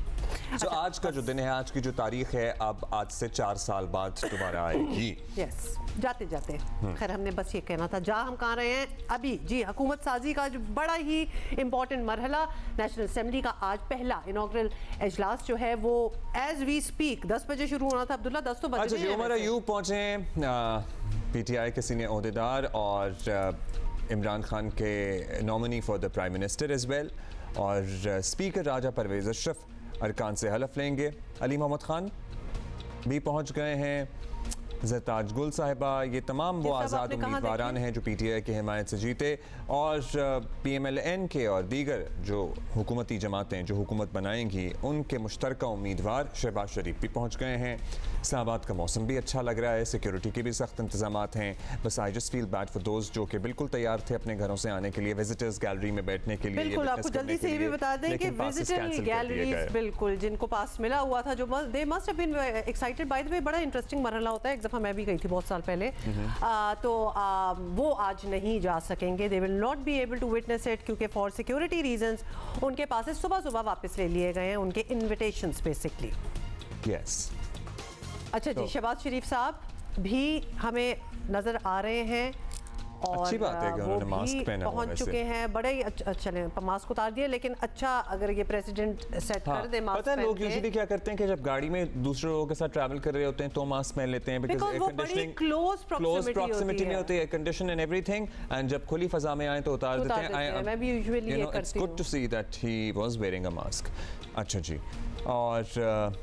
So आज का जो दिन है, आज की जो तारीख है, अब आज से 4 साल बाद दोबारा आएगी। यस, जाते जाते खैर हमने बस ये कहना था, जा हम कहाँ रहे हैं अभी। जी, हुकूमत साजी का जो बड़ा ही इम्पोर्टेंट मरहला, नेशनल असेंबली का आज पहला इनॉग्रल इजलास जो है वो एज वी स्पीक 10 बजे शुरू होना था। अब्दुल्ला 10 तो बजे। अच्छा जी, उमर अयूब पहुंचे पीटीआई के सीनियर ओहदेदार और इमरान खान के nominee for the prime minister as well, और स्पीकर राजा परवेज अशरफ अरकान से हलफ लेंगे। अली मोहम्मद खान भी पहुंच गए हैं, ज़रताज गुल साहिबा, ये तमाम वो आज़ाद उम्मीदवारान हैं जो पीटीआई की हिमायत से जीते, और पीएमएलएन के और दीगर जो हुकूमती जमातें जो हुकूमत बनाएंगी उनके मुश्तरका उम्मीदवार शहबाज शरीफ भी पहुँच गए हैं। इस्लामाबाद का मौसम भी अच्छा लग रहा है, सिक्योरिटी के भी सख्त इंतजामात हैं। बस I just feel bad for those जो कि बिल्कुल तैयार थे अपने घरों से आने के लिए, विजिटर्स गैलरी में बैठने के लिए। बिल्कुल, आपको जल्दी से ये भी बता दें कि विजिटर गैलरीज बिल्कुल जिनको पास मिला हुआ था, जो they must have been excited. By the way, बड़ा इंटरेस्टिंग मरहला होता है, एक दफ़ा मैं भी गई थी बहुत साल पहले, तो वो आज नहीं जा सकेंगे। They will not be able to witness it, क्योंकि फॉर सिक्योरिटी रीजंस उनके पास से सुबह वापस ले लिए गए हैं उनके इन्विटेशंस बेसिकली। यस। अच्छा जी, शहबाज शरीफ साहब भी हमें नजर आ रहे हैं और अच्छी बात है कि उन्होंने मास्क पहना हुआ है, पहुंच चुके हैं। बड़े ही चले मास्क उतार दिए, लेकिन अच्छा अगर ये प्रेसिडेंट सेट कर दे मास्क। पता है लोग यूजुअली क्या करते हैं कि जब गाड़ी में दूसरे लोगों के साथ ट्रैवल कर रहे होते हैं तो मास्क पहन लेते हैं, because air conditioning close proximity में होती है, air condition and everything, and जब खुली फजा में आए तो उतार देते हैं। मैं भी यूजुअली ये करती हूं। It's good to see that he was wearing a mask. अच्छा जी, और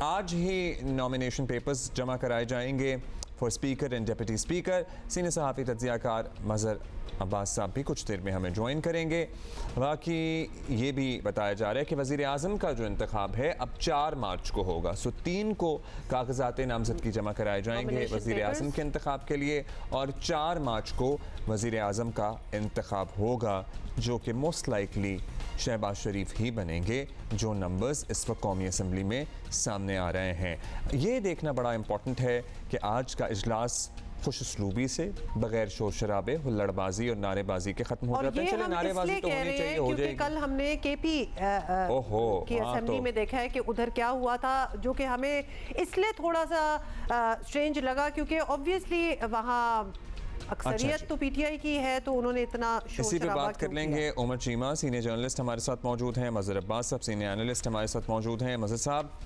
आज ही नॉमिनेशन पेपर्स जमा कराए जाएंगे for speaker and deputy speaker. Senior सहाफ़ी तज्ज़ियाकार मज़हर अब्बास साहब भी कुछ देर में हमें ज्वाइन करेंगे। बाकी ये भी बताया जा रहा है कि वज़ीर आज़म का जो इंतखाब है अब 4 मार्च को होगा। सो 3 को कागजात नामजदगी जमा कराए जाएंगे वज़ीर आज़म के इंतखाब के लिए और 4 मार्च को वज़ीर आज़म का इंतखाब होगा, जो कि मोस्ट लाइकली शहबाज शरीफ ही बनेंगे, जो नंबर्स इस वक्त कौमी असम्बली में सामने आ रहे हैं। ये देखना बड़ा इम्पॉर्टेंट है कि आज का इजलास खुशउस्लूबी से, बगैर शोर शराबे, हुल्लड़बाजी और नारेबाजी के खत्म हो जाते हैं। चले नारेबाजी तो होनी चाहिए, हो जाएगी। कल हमने केपी की असेंबली में देखा है कि उधर क्या हुआ था, जो कि हमें इसलिए थोड़ा सा स्ट्रेंज लगा क्योंकि ऑब्वियसली वहाँ अक्सरियत तो पीटीआई की है, तो उन्होंने इतना इसी पे बात कर लेंगे। उमर चीमा सीनियर जर्नलिस्ट हमारे साथ मौजूद हैं, मज़हर अब्बास साहब सीनियर एनालिस्ट हमारे साथ मौजूद हैं। मज़हर साहब,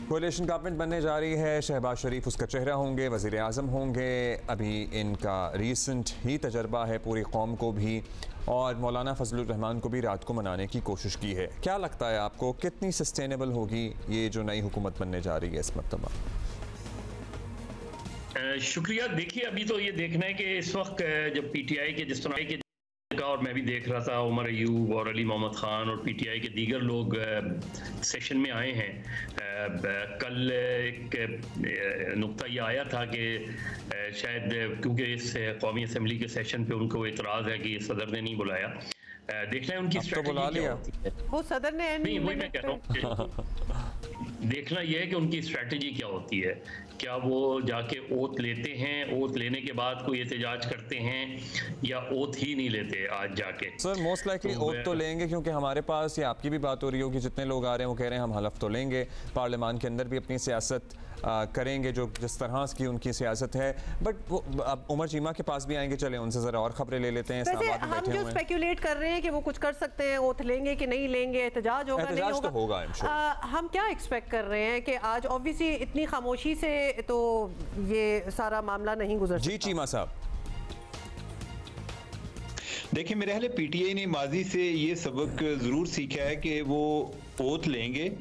कोalition गवर्नमेंट बनने जा रही है, शहबाज शरीफ उसका चेहरा होंगे, वज़ीर आज़म होंगे। अभी इनका रीसेंट ही तजर्बा है पूरी कौम को भी, और मौलाना फजलुर रहमान को भी रात को मनाने की कोशिश की है। क्या लगता है आपको, कितनी सस्टेनेबल होगी ये जो नई हुकूमत बनने जा रही है इस मरतबा? शुक्रिया। देखिए, अभी तो ये देखना है कि इस वक्त जब पीटीआई के जिस तरह के का, और मैं भी देख रहा था उमर अयूब और अली मोहम्मद खान और पीटीआई के दीगर लोग सेशन में आए हैं। कल एक नुक्ता ये आया था कि शायद क्योंकि इस कौमी असम्बली के सेशन पे उनको एतराज़ है कि सदर ने नहीं बुलाया। देखना है उनकी स्ट्रेटजी क्या होती है। वो सदर ने नहीं, वही मैं कह रहा हूँ देखना यह है कि उनकी स्ट्रेटजी क्या होती है। क्या वो जाके ओथ लेते हैं, ओथ लेने के बाद कोई एहतजाज करते हैं, या ओथ ही नहीं लेते आज जाके? सर मोस्ट लाइकली ओथ तो लेंगे, क्योंकि हमारे पास, ये आपकी भी बात हो रही होगी, जितने लोग आ रहे हैं वो कह रहे हैं हम हलफ तो लेंगे, पार्लियामान के अंदर भी अपनी सियासत करेंगे जो जिस तरह की उनकी सियासत है। बट वो अब उमर चीमा के पास भी आएंगे, चले उनसे ज़रा और खबरें ले लेते हैं। हम जो स्पेक्युलेट कर रहे हैं कि वो कुछ कर सकते हैं, ओथ लेंगे कि नहीं लेंगे, एहतजाज होगा नहीं होगा, तो होगा हम क्या एक्सपेक्ट कर रहे हैं कि आज ऑब्वियसली इतनी खामोशी से तो ये सारा मामला नहीं गुजर सकता। जी चीमा साहब, देखिए, मेरे ख्याल पीटीआई ने माजी से ये सबक ज़रूर सीखा है कि वो ओथ लेंगे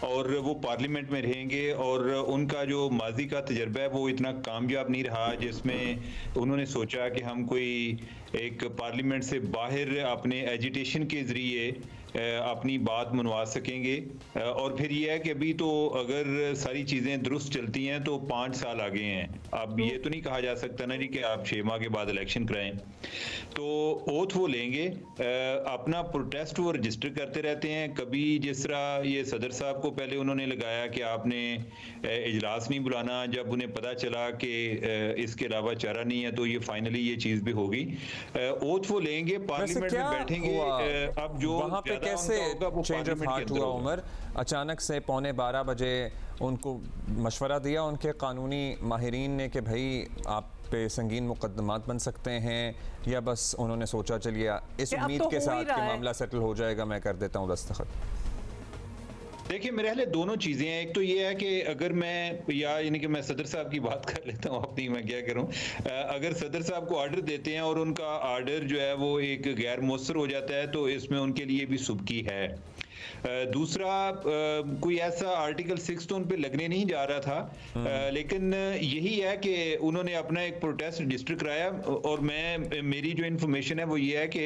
और वो पार्लियामेंट में रहेंगे, और उनका जो माजी का तजर्बा है वो इतना कामयाब नहीं रहा जिसमें उन्होंने सोचा कि हम कोई एक पार्लियामेंट से बाहर अपने एजिटेशन के ज़रिए अपनी बात मनवा सकेंगे। और फिर ये है कि अभी तो अगर सारी चीज़ें दुरुस्त चलती हैं तो 5 साल आगे हैं। अब ये तो नहीं कहा जा सकता ना जी कि आप 6 माह के बाद इलेक्शन कराएं। तो ओथ वो लेंगे, अपना प्रोटेस्ट वो रजिस्टर करते रहते हैं। कभी जिस तरह ये सदर साहब को पहले उन्होंने लगाया कि आपने इजलास नहीं बुलाना, जब उन्हें पता चला कि इसके अलावा चारा नहीं है तो ये फाइनली ये चीज़ भी होगी। ओथ वो लेंगे, पार्लियामेंट में बैठेंगे। अब जो कैसे चेंज ऑफ हार्ट हुआ उमर? अचानक से 11:15 बजे उनको मशवरा दिया उनके कानूनी माहिरीन ने कि भाई आप पे संगीन मुकदमात बन सकते हैं, या बस उन्होंने सोचा चलिए इस उम्मीद के साथ कि मामला सेटल हो जाएगा, मैं कर देता हूँ दस्तखत? देखिए, मेरे ख्याल दोनों चीज़ें हैं। एक तो ये है कि अगर मैं यानी कि मैं सदर साहब की बात कर लेता हूँ अपनी, मैं क्या करूँ, अगर सदर साहब को ऑर्डर देते हैं और उनका ऑर्डर जो है वो एक गैर मौसर हो जाता है तो इसमें उनके लिए भी सुबकी है। दूसरा, कोई ऐसा आर्टिकल 6 तो उन पे लगने नहीं जा रहा था, लेकिन यही है कि उन्होंने अपना एक प्रोटेस्ट रजिस्टर कराया। और मेरी जो इन्फॉर्मेशन है वो ये है कि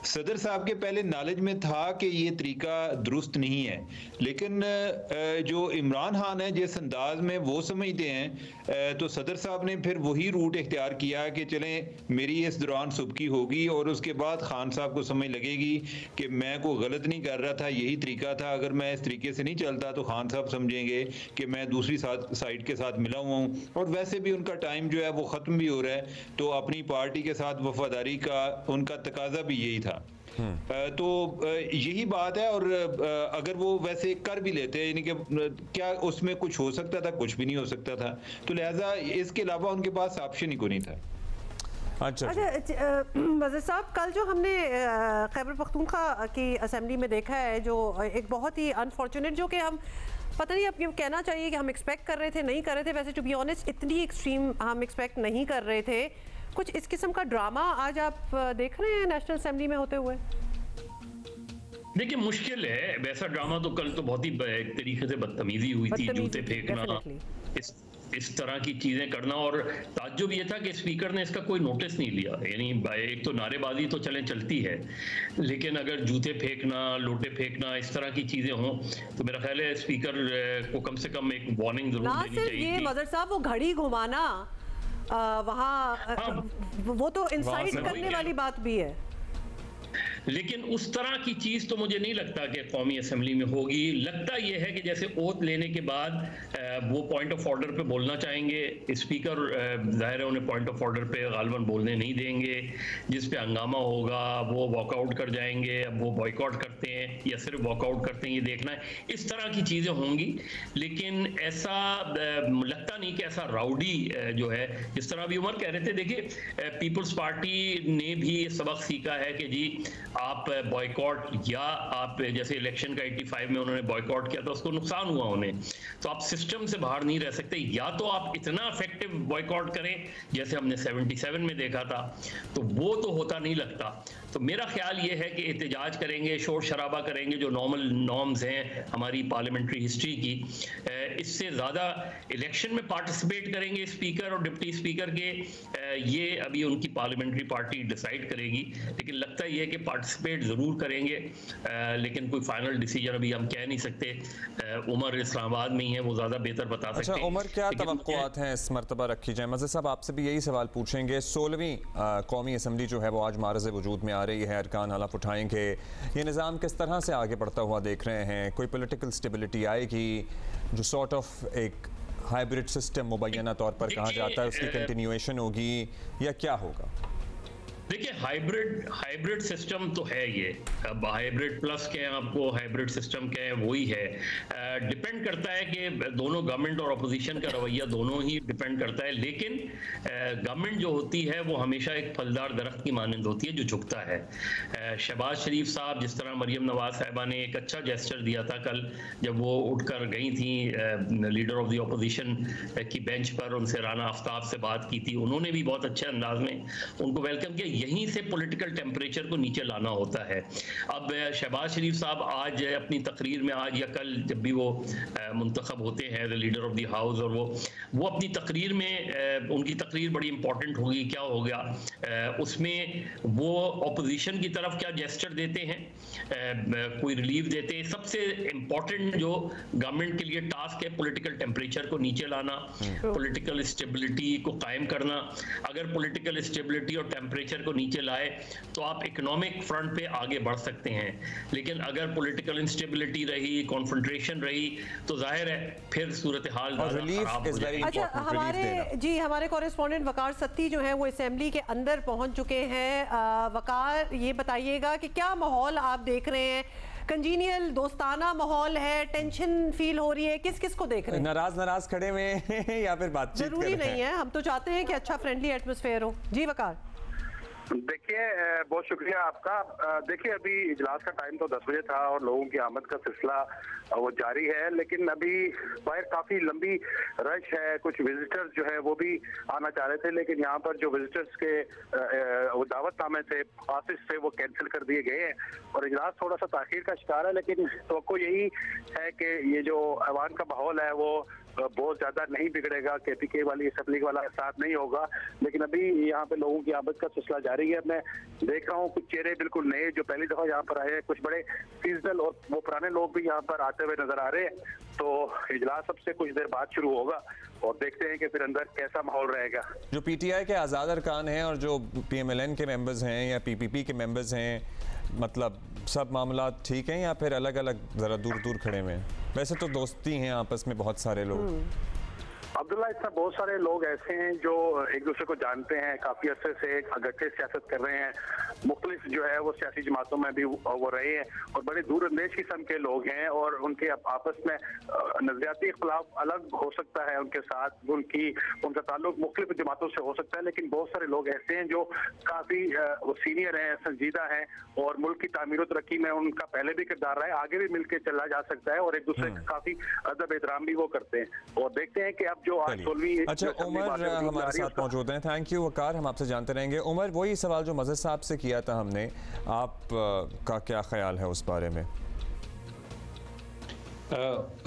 सदर साहब के पहले नॉलेज में था कि ये तरीका दुरुस्त नहीं है, लेकिन जो इमरान खान है जिस अंदाज में वो समझते हैं, तो सदर साहब ने फिर वही रूट इख्तियार किया कि चलें मेरी इस दौरान सुबकी होगी, और उसके बाद खान साहब को समझ लगेगी कि मैं कोई गलत नहीं कर रहा था, यही तरीका था। अगर मैं इस तरीके से नहीं चलता तो खान साहब समझेंगे कि मैं दूसरी साइड के साथ मिला हुआ हूँ, और वैसे भी उनका टाइम जो है वो ख़त्म भी हो रहा है, तो अपनी पार्टी के साथ वफादारी का उनका तकाजा भी यही था। तो यही बात है। और अगर वो वैसे कर भी लेते हैं, यानी कि क्या उसमें कुछ हो सकता था? कुछ भी नहीं हो सकता था। तो लिहाजा इसके अलावा उनके पास ऑप्शन ही कोई नहीं था। अच्छा वज़ीर साहब, कल जो हमने खैबर पख्तूनख्वा की असेंबली में देखा है, जो एक बहुत ही अनफॉर्चुनेट, जो कि हम पता नहीं अब ये कहना चाहिए कि हम एक्सपेक्ट कर रहे थे, नहीं कर रहे थे, वैसे टू बी ऑनेस्ट इतनी एक्सट्रीम हम एक्सपेक्ट नहीं कर रहे थे। कुछ इस किस्म का ड्रामा आज आप देख रहे हैं नेशनल असेंबली में होते हुए? देखिए, मुश्किल है। वैसा ड्रामा तो कल तो बहुत ही एक तरीके से बदतमीजी हुई थी, जूते फेंकना, इस तरह की चीज़ें करना। और ताज्जुब ये था कि स्पीकर ने इसका कोई नोटिस नहीं लिया। यानी एक तो नारेबाजी तो चलती है, लेकिन अगर जूते फेंकना, लोटे फेंकना, इस तरह की चीज़ें हों तो मेरा ख्याल है स्पीकर को कम से कम एक वार्निंग जरूर देनी चाहिए। ये मदर साहब वो घड़ी घुमाना वहाँ वो तो इंसाइट करने वाली बात भी है, लेकिन उस तरह की चीज़ तो मुझे नहीं लगता कि कौमी असेंबली में होगी। लगता यह है कि जैसे ओथ लेने के बाद वो पॉइंट ऑफ ऑर्डर पे बोलना चाहेंगे, स्पीकर ज़ाहिर है उन्हें पॉइंट ऑफ ऑर्डर पे गालबन बोलने नहीं देंगे, जिस पे हंगामा होगा वो वॉकआउट कर जाएंगे। अब वो बॉयकॉट करते हैं या सिर्फ वॉकआउट करते हैं ये देखना है, इस तरह की चीज़ें होंगी। लेकिन ऐसा लगता नहीं कि ऐसा राउडी जो है, जिस तरह अभी उमर कह रहे थे, देखिए पीपल्स पार्टी ने भी सबक सीखा है कि जी आप बॉयकॉट, या आप जैसे इलेक्शन का 85 में उन्होंने बॉयकॉट किया था, उसको नुकसान हुआ उन्हें, तो आप सिस्टम से बाहर नहीं रह सकते। या तो आप इतना इफेक्टिव बॉयकॉट करें जैसे हमने 77 में देखा था, तो वो तो होता नहीं लगता। तो मेरा ख्याल ये है कि एहतजाज करेंगे, शोर शराबा करेंगे, जो नॉर्मल नॉर्म्स हैं हमारी पार्लियामेंट्री हिस्ट्री की, इससे ज़्यादा इलेक्शन में पार्टिसिपेट करेंगे स्पीकर और डिप्टी स्पीकर के, ये अभी उनकी पार्लियामेंट्री पार्टी डिसाइड करेगी। लेकिन लगता ये है कि पार्टिसिपेट ज़रूर करेंगे, लेकिन कोई फाइनल डिसीजन अभी हम कह नहीं सकते। उमर इस्लामाबाद में ही है, वो ज़्यादा बेहतर बता सकते हैं। अच्छा उमर, क्या तवक्कुआत हैं इस मरतबा रखी जाए? मज़े साहब आपसे भी यही सवाल पूछेंगे। 16वीं कौमी असम्बली जो है वो आज मारज़ वजूद में आ रही है, अरकान हलफ उठाएंगे, ये निज़ाम किस तरह से आगे बढ़ता हुआ देख रहे हैं? कोई पॉलिटिकल स्टेबिलिटी आएगी? जो सॉर्ट ऑफ एक हाइब्रिड सिस्टम मुबैना तौर पर कहा जाता है उसकी कंटिन्यूएशन होगी या क्या होगा? देखिए हाइब्रिड सिस्टम तो है ये, अब हाइब्रिड प्लस के आपको हाइब्रिड सिस्टम के वही है। डिपेंड करता है कि दोनों गवर्नमेंट और अपोजिशन का रवैया दोनों ही डिपेंड करता है। लेकिन गवर्नमेंट जो होती है वो हमेशा एक फलदार दरख्त की मानंद होती है जो झुकता है। शहबाज शरीफ साहब, जिस तरह मरियम नवाज साहिबा ने एक अच्छा जेस्चर दिया था कल जब वो उठकर गई थी लीडर ऑफ द अपोजिशन की बेंच पर, उनसे राना आफ्ताब से बात की थी, उन्होंने भी बहुत अच्छे अंदाज में उनको वेलकम किया। यहीं से पॉलिटिकल टेम्परेचर को नीचे लाना होता है। अब शहबाज शरीफ साहब आज अपनी तकरीर में, आज या कल जब भी वो मुंतखब होते हैं the leader of the house, और वो अपनी तकरीर में, उनकी तकरीर बड़ी इंपॉर्टेंट होगी, क्या हो गया उसमें वो अपोजिशन की तरफ क्या जेस्चर देते हैं, कोई रिलीफ देते हैं। सबसे इंपॉर्टेंट जो गवर्नमेंट के लिए टास्क है पॉलिटिकल टेम्परेचर को नीचे लाना, पॉलिटिकल स्टेबिलिटी को कायम करना। अगर पॉलिटिकल स्टेबिलिटी और टेम्परेचर को नीचे लाए तो आप इकोनॉमिक फ्रंट पे आगे बढ़ सकते हैं। लेकिन अगर पॉलिटिकल इंस्टेबिलिटी रही, कॉन्फ्रंट्रेशन रही, तो जाहिर है फिर सूरत हाल खराब हो जाएगी। अच्छा हमारे कॉरेस्पॉन्डेंट वकार सत्ती जो है वो असेंबली के अंदर पहुंच चुके हैं। वकार, ये बताइएगा कि क्या माहौल आप देख रहे हैं? कंजीनियल दोस्ताना माहौल है, टेंशन फील हो रही है, किस किस को देख रहे हैं? नाराज खड़े हुए या फिर बातचीत जरूरी नहीं है, हम तो चाहते हैं कि अच्छा फ्रेंडली एटमॉस्फेयर हो। जी वकार। देखिए बहुत शुक्रिया आपका। देखिए अभी इजलास का टाइम तो 10 बजे था और लोगों की आमद का सिलसिला वो जारी है, लेकिन अभी बाहर काफी लंबी रश है। कुछ विजिटर्स जो है वो भी आना चाह रहे थे, लेकिन यहाँ पर जो विजिटर्स के वो दावतनामे थे ऑफिस से वो कैंसिल कर दिए गए हैं और इजलास थोड़ा सा ताखीर का शिकार है। लेकिन तो यही है कि ये जो ऐवान का माहौल है वो बहुत ज्यादा नहीं बिगड़ेगा, केपीके वाली असेंबली वाला साथ नहीं होगा। लेकिन अभी यहाँ पे लोगों की आमद का सिलसिला जारी है। मैं देख रहा हूँ कुछ चेहरे बिल्कुल नए जो पहली दफा यहाँ पर आए हैं, कुछ बड़े सीजनल और वो पुराने लोग भी यहाँ पर आते हुए नजर आ रहे हैं। तो इजलास अब से कुछ देर बाद शुरू होगा और देखते हैं कि फिर अंदर कैसा माहौल रहेगा। जो पीटीआई के आज़ाद अरकान हैं और जो पीएमएलएन के मेंबर्स हैं या पीपीपी के मेंबर्स हैं, मतलब सब मामला ठीक हैं या फिर अलग अलग जरा दूर दूर खड़े हुए हैं? वैसे तो दोस्ती हैं आपस में बहुत सारे लोग। अब्दुल्ला, इसमें बहुत सारे लोग ऐसे हैं जो एक दूसरे को जानते हैं, काफी अरसे से इकट्ठे सियासत कर रहे हैं, मुख्तलिफ जो है वो सियासी जमातों में भी वो रहे हैं और बड़े दूरअंदेश किस्म के लोग हैं और उनके आपस में नजरियाती इख्तिलाफ अलग हो सकता है, उनके साथ उनका ताल्लुक मुख्तलिफ जमातों से हो सकता है। लेकिन बहुत सारे लोग ऐसे हैं जो काफी सीनियर हैं, संजीदा हैं और मुल्क की तामीर और तरक्की में उनका पहले भी किरदार रहा है, आगे भी मिलकर चला जा सकता है और एक दूसरे का काफी अदब एहतराम भी वो करते हैं। और देखते हैं कि अब जो आज 16वीं अच्छा उमर हमारे साथ मौजूद हैं। थैंक यू वकार, हम आपसे जानते रहेंगे। उमर, वही सवाल जो मज़हर साहब से किया था हमने, आप का क्या ख्याल है उस बारे में?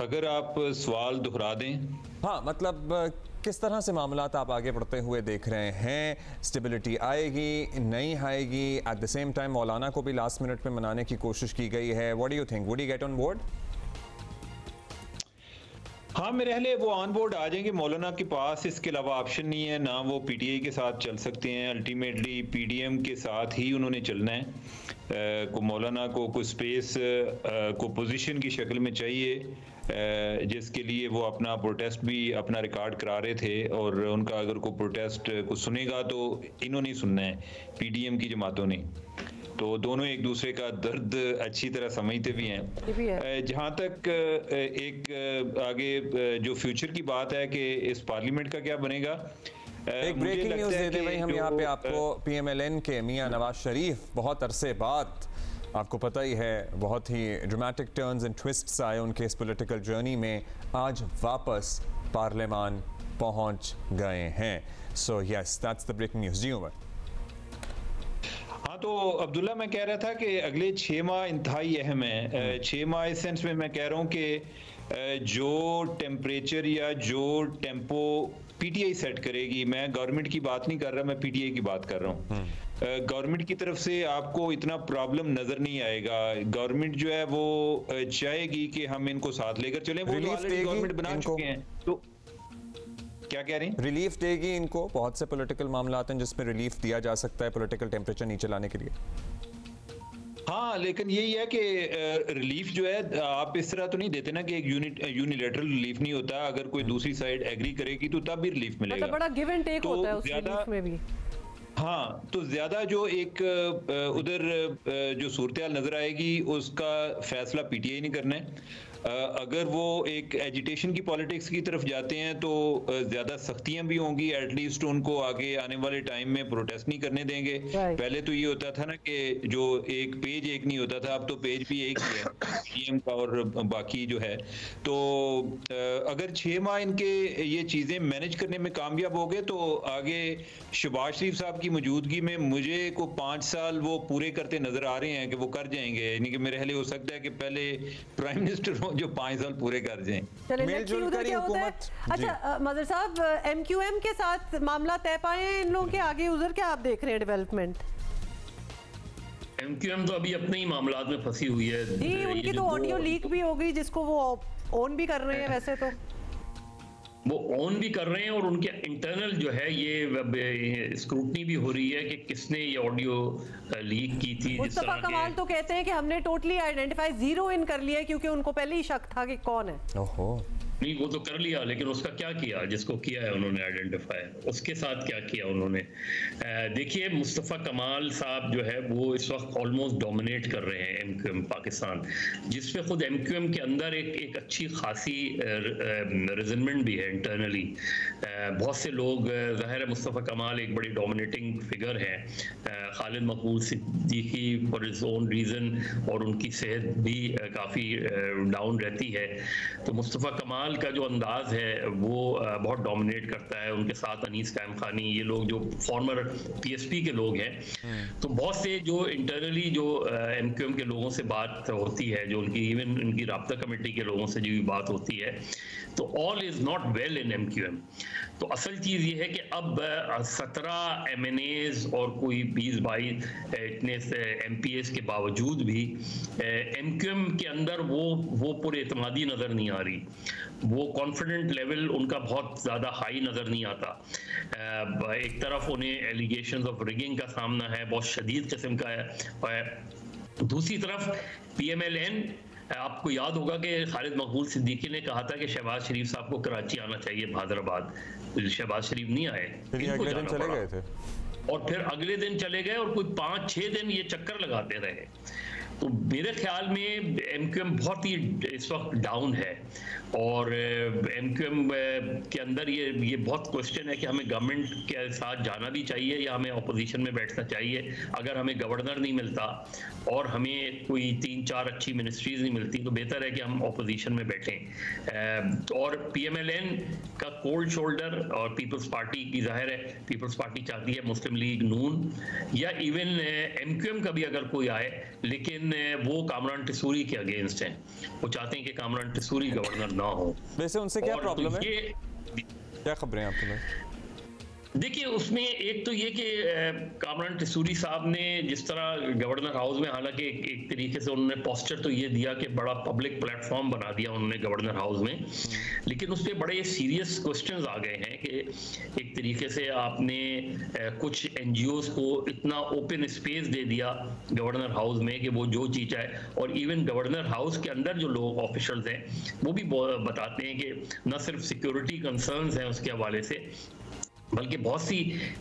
अगर आप सवाल दोहरा दें। हाँ, मतलब किस तरह से मामलात आप आगे बढ़ते हुए देख रहे हैं? स्टेबिलिटी आएगी, नहीं आएगी? एट द सेम टाइम मौलाना को भी लास्ट मिनट में मनाने की कोशिश की गई है। What do you think, would he get on board? हाँ, मेरे ख्याल वो ऑन बोर्ड आ जाएंगे। मौलाना के पास इसके अलावा ऑप्शन नहीं है, ना वो पीटीआई के साथ चल सकते हैं। अल्टीमेटली पीडीएम के साथ ही उन्होंने चलना है। को मौलाना को कुछ स्पेस को पोजीशन की शक्ल में चाहिए, जिसके लिए वो अपना प्रोटेस्ट भी अपना रिकॉर्ड करा रहे थे। और उनका अगर कोई प्रोटेस्ट को सुनेगा तो इन्होंने सुनना है, पीडीएम की जमातों ने। तो दोनों एक दूसरे का दर्द अच्छी तरह समझते भी हैं। जहाँ तक एक आगे जो फ्यूचर की बात है कि इस पार्लियामेंट का क्या बनेगा, एक ब्रेकिंग न्यूज़ दे दें भाई हम यहाँ पे आपको। पीएमएलएन के मियां नवाज शरीफ बहुत अरसे बाद, आपको पता ही है, बहुत ही ड्रामेटिक टर्न्स एंड ट्विस्ट्स आए उनके इस पॉलिटिकल जर्नी में, आज वापस पार्लियामान पहुँच गए हैं। So yes, that's the breaking news. जी उमर। हाँ, तो अब्दुल्ला मैं कह रहा था कि अगले 6 माह इंतहाई अहम है। 6 माह इस सेंस में मैं कह रहा हूँ कि जो टेम्परेचर या जो टेम्पो पीटीआई सेट करेगी, मैं गवर्नमेंट की बात नहीं कर रहा, मैं पीटीआई की बात कर रहा हूँ। गवर्नमेंट की तरफ से आपको इतना प्रॉब्लम नजर नहीं आएगा। गवर्नमेंट जो है वो चाहेगी कि हम इनको साथ लेकर चलें। वो तो ऑलरेडी गवर्नमेंट बना चुके हैं। तो क्या कह रही हैं? रिलीफ देगी इनको। बहुत से पॉलिटिकल मामला हैं जिसमें रिलीफ दिया जा सकता है पॉलिटिकल टेम्परेचर नीचे लाने के लिए। हाँ, लेकिन यही है कि रिलीफ जो है आप इस तरह तो नहीं देते ना कि एक यूनिलैटरल रिलीफ नहीं होता। अगर कोई दूसरी साइड एग्री करेगी तो तब भी रिलीफ मिलेगा। मतलब बड़ा गिव एंड टेक होता है उस रिलीफ में भी। हाँ, तो ज्यादा जो एक उधर जो सूरत हाल नजर आएगी उसका फैसला पीटीआई नहीं करना है। अगर वो एक एजिटेशन की पॉलिटिक्स की तरफ जाते हैं तो ज्यादा सख्तियां भी होंगी। एटलीस्ट उनको आगे आने वाले टाइम में प्रोटेस्ट नहीं करने देंगे। पहले तो ये होता था ना कि जो एक पेज एक नहीं होता था, अब तो पेज भी एक ही है पीएम का और बाकी जो है। तो अगर 6 माह इनके ये चीजें मैनेज करने में कामयाब हो गए तो आगे शहबाज शरीफ साहब की मौजूदगी में मुझे को 5 साल वो पूरे करते नजर आ रहे हैं कि वो कर जाएंगे। यानी कि मेरे ख्याल हो सकता है कि पहले प्राइम मिनिस्टर जो 5 साल पूरे कर जाएं। मिलजुल कर हुकूमत। अच्छा मदर साहब, एमक्यूएम के साथ मामला तय पाए हैं इन लोगों के आगे, उधर क्या आप देख रहे हैं डेवलपमेंट? एमक्यूएम तो अभी अपने ही मामलात में फंसी हुई है। जी, उनकी तो ऑडियो लीक भी हो गई जिसको वो ऑन भी कर रहे हैं। वैसे तो वो ऑन भी कर रहे हैं और उनके इंटरनल जो है ये स्क्रूटनी भी हो रही है कि किसने ये ऑडियो लीक की थी। मुस्तफा कमाल तो कहते हैं कि हमने टोटली आइडेंटिफाई जीरो इन कर लिया क्योंकि उनको पहले ही शक था कि कौन है। ओहो, नहीं वो तो कर लिया, लेकिन उसका क्या किया जिसको किया है उन्होंने आइडेंटिफाई, उसके साथ क्या किया उन्होंने? देखिए, मुस्तफ़ा कमाल साहब जो है वो इस वक्त ऑलमोस्ट डोमिनेट कर रहे हैं एमक्यूएम पाकिस्तान, जिसमें खुद एमक्यूएम के अंदर एक अच्छी खासी रिजनमेंट भी है इंटरनली। बहुत से लोग, ज़ाहिर है मुस्तफ़ा कमाल एक बड़ी डोमिनेटिंग फिगर है, खालिद मकबूल Siddiqui for his own reason, और उनकी सेहत भी काफ़ी डाउन रहती है। तो मुस्तफ़ा कमाल का जो अंदाज है वो बहुत डोमिनेट करता है। उनके साथ अनीस कायम खानी, ये लोग जो फॉर्मर पीएसपी के लोग हैं, तो बहुत से जो इंटरनली जो एमक्यूएम के लोगों से बात होती है, जो उनकी इवन उनकी राब्ता कमेटी के लोगों से जो भी बात होती है, तो all is not well in MQM. तो असल चीज़ ये है कि अब 17 एमएनएज और कोई 20-22 इतने एमपीएस के बावजूद भी एमक्यूएम के अंदर वो पूरे एतमादी नज़र नहीं आ रही, वो कॉन्फिडेंट लेवल उनका बहुत ज़्यादा हाई नज़र नहीं आता। एक तरफ उन्हें एलिगेशंस ऑफ रिगिंग का सामना है, बहुत शदीद किस्म का है। दूसरी तरफ पीएमएलएन, आपको याद होगा कि खालिद मकबूल सिद्दीकी ने कहा था कि शहबाज शरीफ साहब को कराची आना चाहिए भादराबाद, शहबाज शरीफ नहीं आए, अगले दिन चले गए थे और फिर अगले दिन चले गए और कोई 5-6 दिन ये चक्कर लगाते रहे। तो मेरे ख्याल में एमक्यूएम बहुत ही इस वक्त डाउन है और एमक्यूएम के अंदर ये बहुत क्वेश्चन है कि हमें गवर्नमेंट के साथ जाना भी चाहिए या हमें अपोजिशन में बैठना चाहिए। अगर हमें गवर्नर नहीं मिलता और हमें कोई 3-4 अच्छी मिनिस्ट्रीज नहीं मिलती तो बेहतर है कि हम अपोजिशन में बैठें। और पीएमएलएन का कोल्ड शोल्डर और पीपल्स पार्टी की, जाहिर है पीपल्स पार्टी चाहती है मुस्लिम लीग नून या इवन एमक्यूएम का भी अगर कोई आए, लेकिन वो कामरान टिसूरी के अगेंस्ट हैं। वो चाहते हैं कि कामरान टिसूरी गवर्नर ना हो। वैसे उनसे क्या प्रॉब्लम है? क्या खबरें आपके पास? देखिए, उसमें एक तो ये कि कामरान टिसूरी साहब ने जिस तरह गवर्नर हाउस में, हालांकि एक तरीके से उन्होंने पोस्टर तो ये दिया कि बड़ा पब्लिक प्लेटफॉर्म बना दिया उन्होंने गवर्नर हाउस में, लेकिन उस पर बड़े सीरियस क्वेश्चंस आ गए हैं कि एक तरीके से आपने कुछ NGOs को इतना ओपन स्पेस दे दिया गवर्नर हाउस में कि वो जो चीज़ है, और इवन गवर्नर हाउस के अंदर जो लोग ऑफिशल्स हैं वो भी बताते हैं कि न सिर्फ सिक्योरिटी कंसर्न्स हैं उसके हवाले से, बल्कि बहुत सी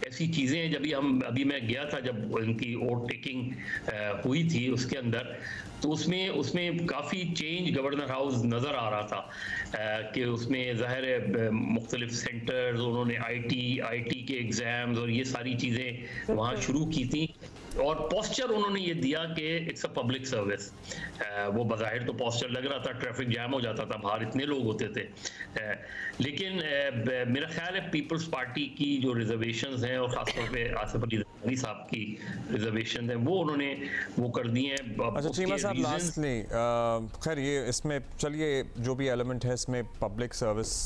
ऐसी चीज़ें हैं। अभी मैं गया था जब उनकी वोट टेकिंग हुई थी उसके अंदर, तो उसमें काफ़ी चेंज गवर्नर हाउस नज़र आ रहा था कि उसमें ज़ाहिर है मुख्तलिफ सेंटर्स, उन्होंने IT के एग्ज़ाम्स और ये सारी चीज़ें वहाँ शुरू की थी, और पोस्चर उन्होंने ये दिया कि इट्स अ पब्लिक सर्विस। वो बज़ाहिर तो पोस्चर लग रहा था, ट्रैफिक जैम हो जाता था, बाहर इतने लोग होते थे, लेकिन मेरा ख्याल है पीपल्स पार्टी की जो रिजर्वेशंस हैं, और ख़ासतौर पे आसिफ अली ज़रदारी साहब की रिजर्वेशन हैं, वो उन्होंने वो कर दी हैं। अच्छा चीमा साहब, लास्टली खैर ये इसमें चलिए जो भी एलिमेंट है इसमें पब्लिक सर्विस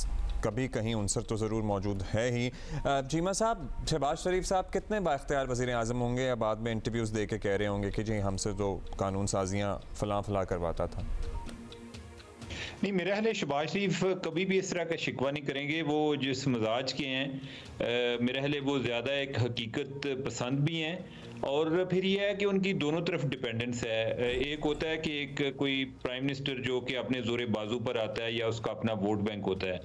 कभी कहीं उनसर तो ज़रूर मौजूद है ही। चीमा साहब, शहबाज शरीफ साहब कितने बाख्तियार वज़ीर आज़म होंगे, या बाद में इंटरव्यूज़ दे के कह रहे होंगे कि जी हमसे तो कानून साजियाँ फला करवाता था? नहीं, मेरा ख्याल है शहबाज शरीफ कभी भी इस तरह का शिकवा नहीं करेंगे। वो जिस मिजाज के हैं, मेरा ख्याल है वो ज़्यादा एक हकीकत पसंद भी हैं, और फिर यह है कि उनकी दोनों तरफ डिपेंडेंस है। एक होता है कि एक कोई प्राइम मिनिस्टर जो कि अपने जोरे बाजू पर आता है या उसका अपना वोट बैंक होता है,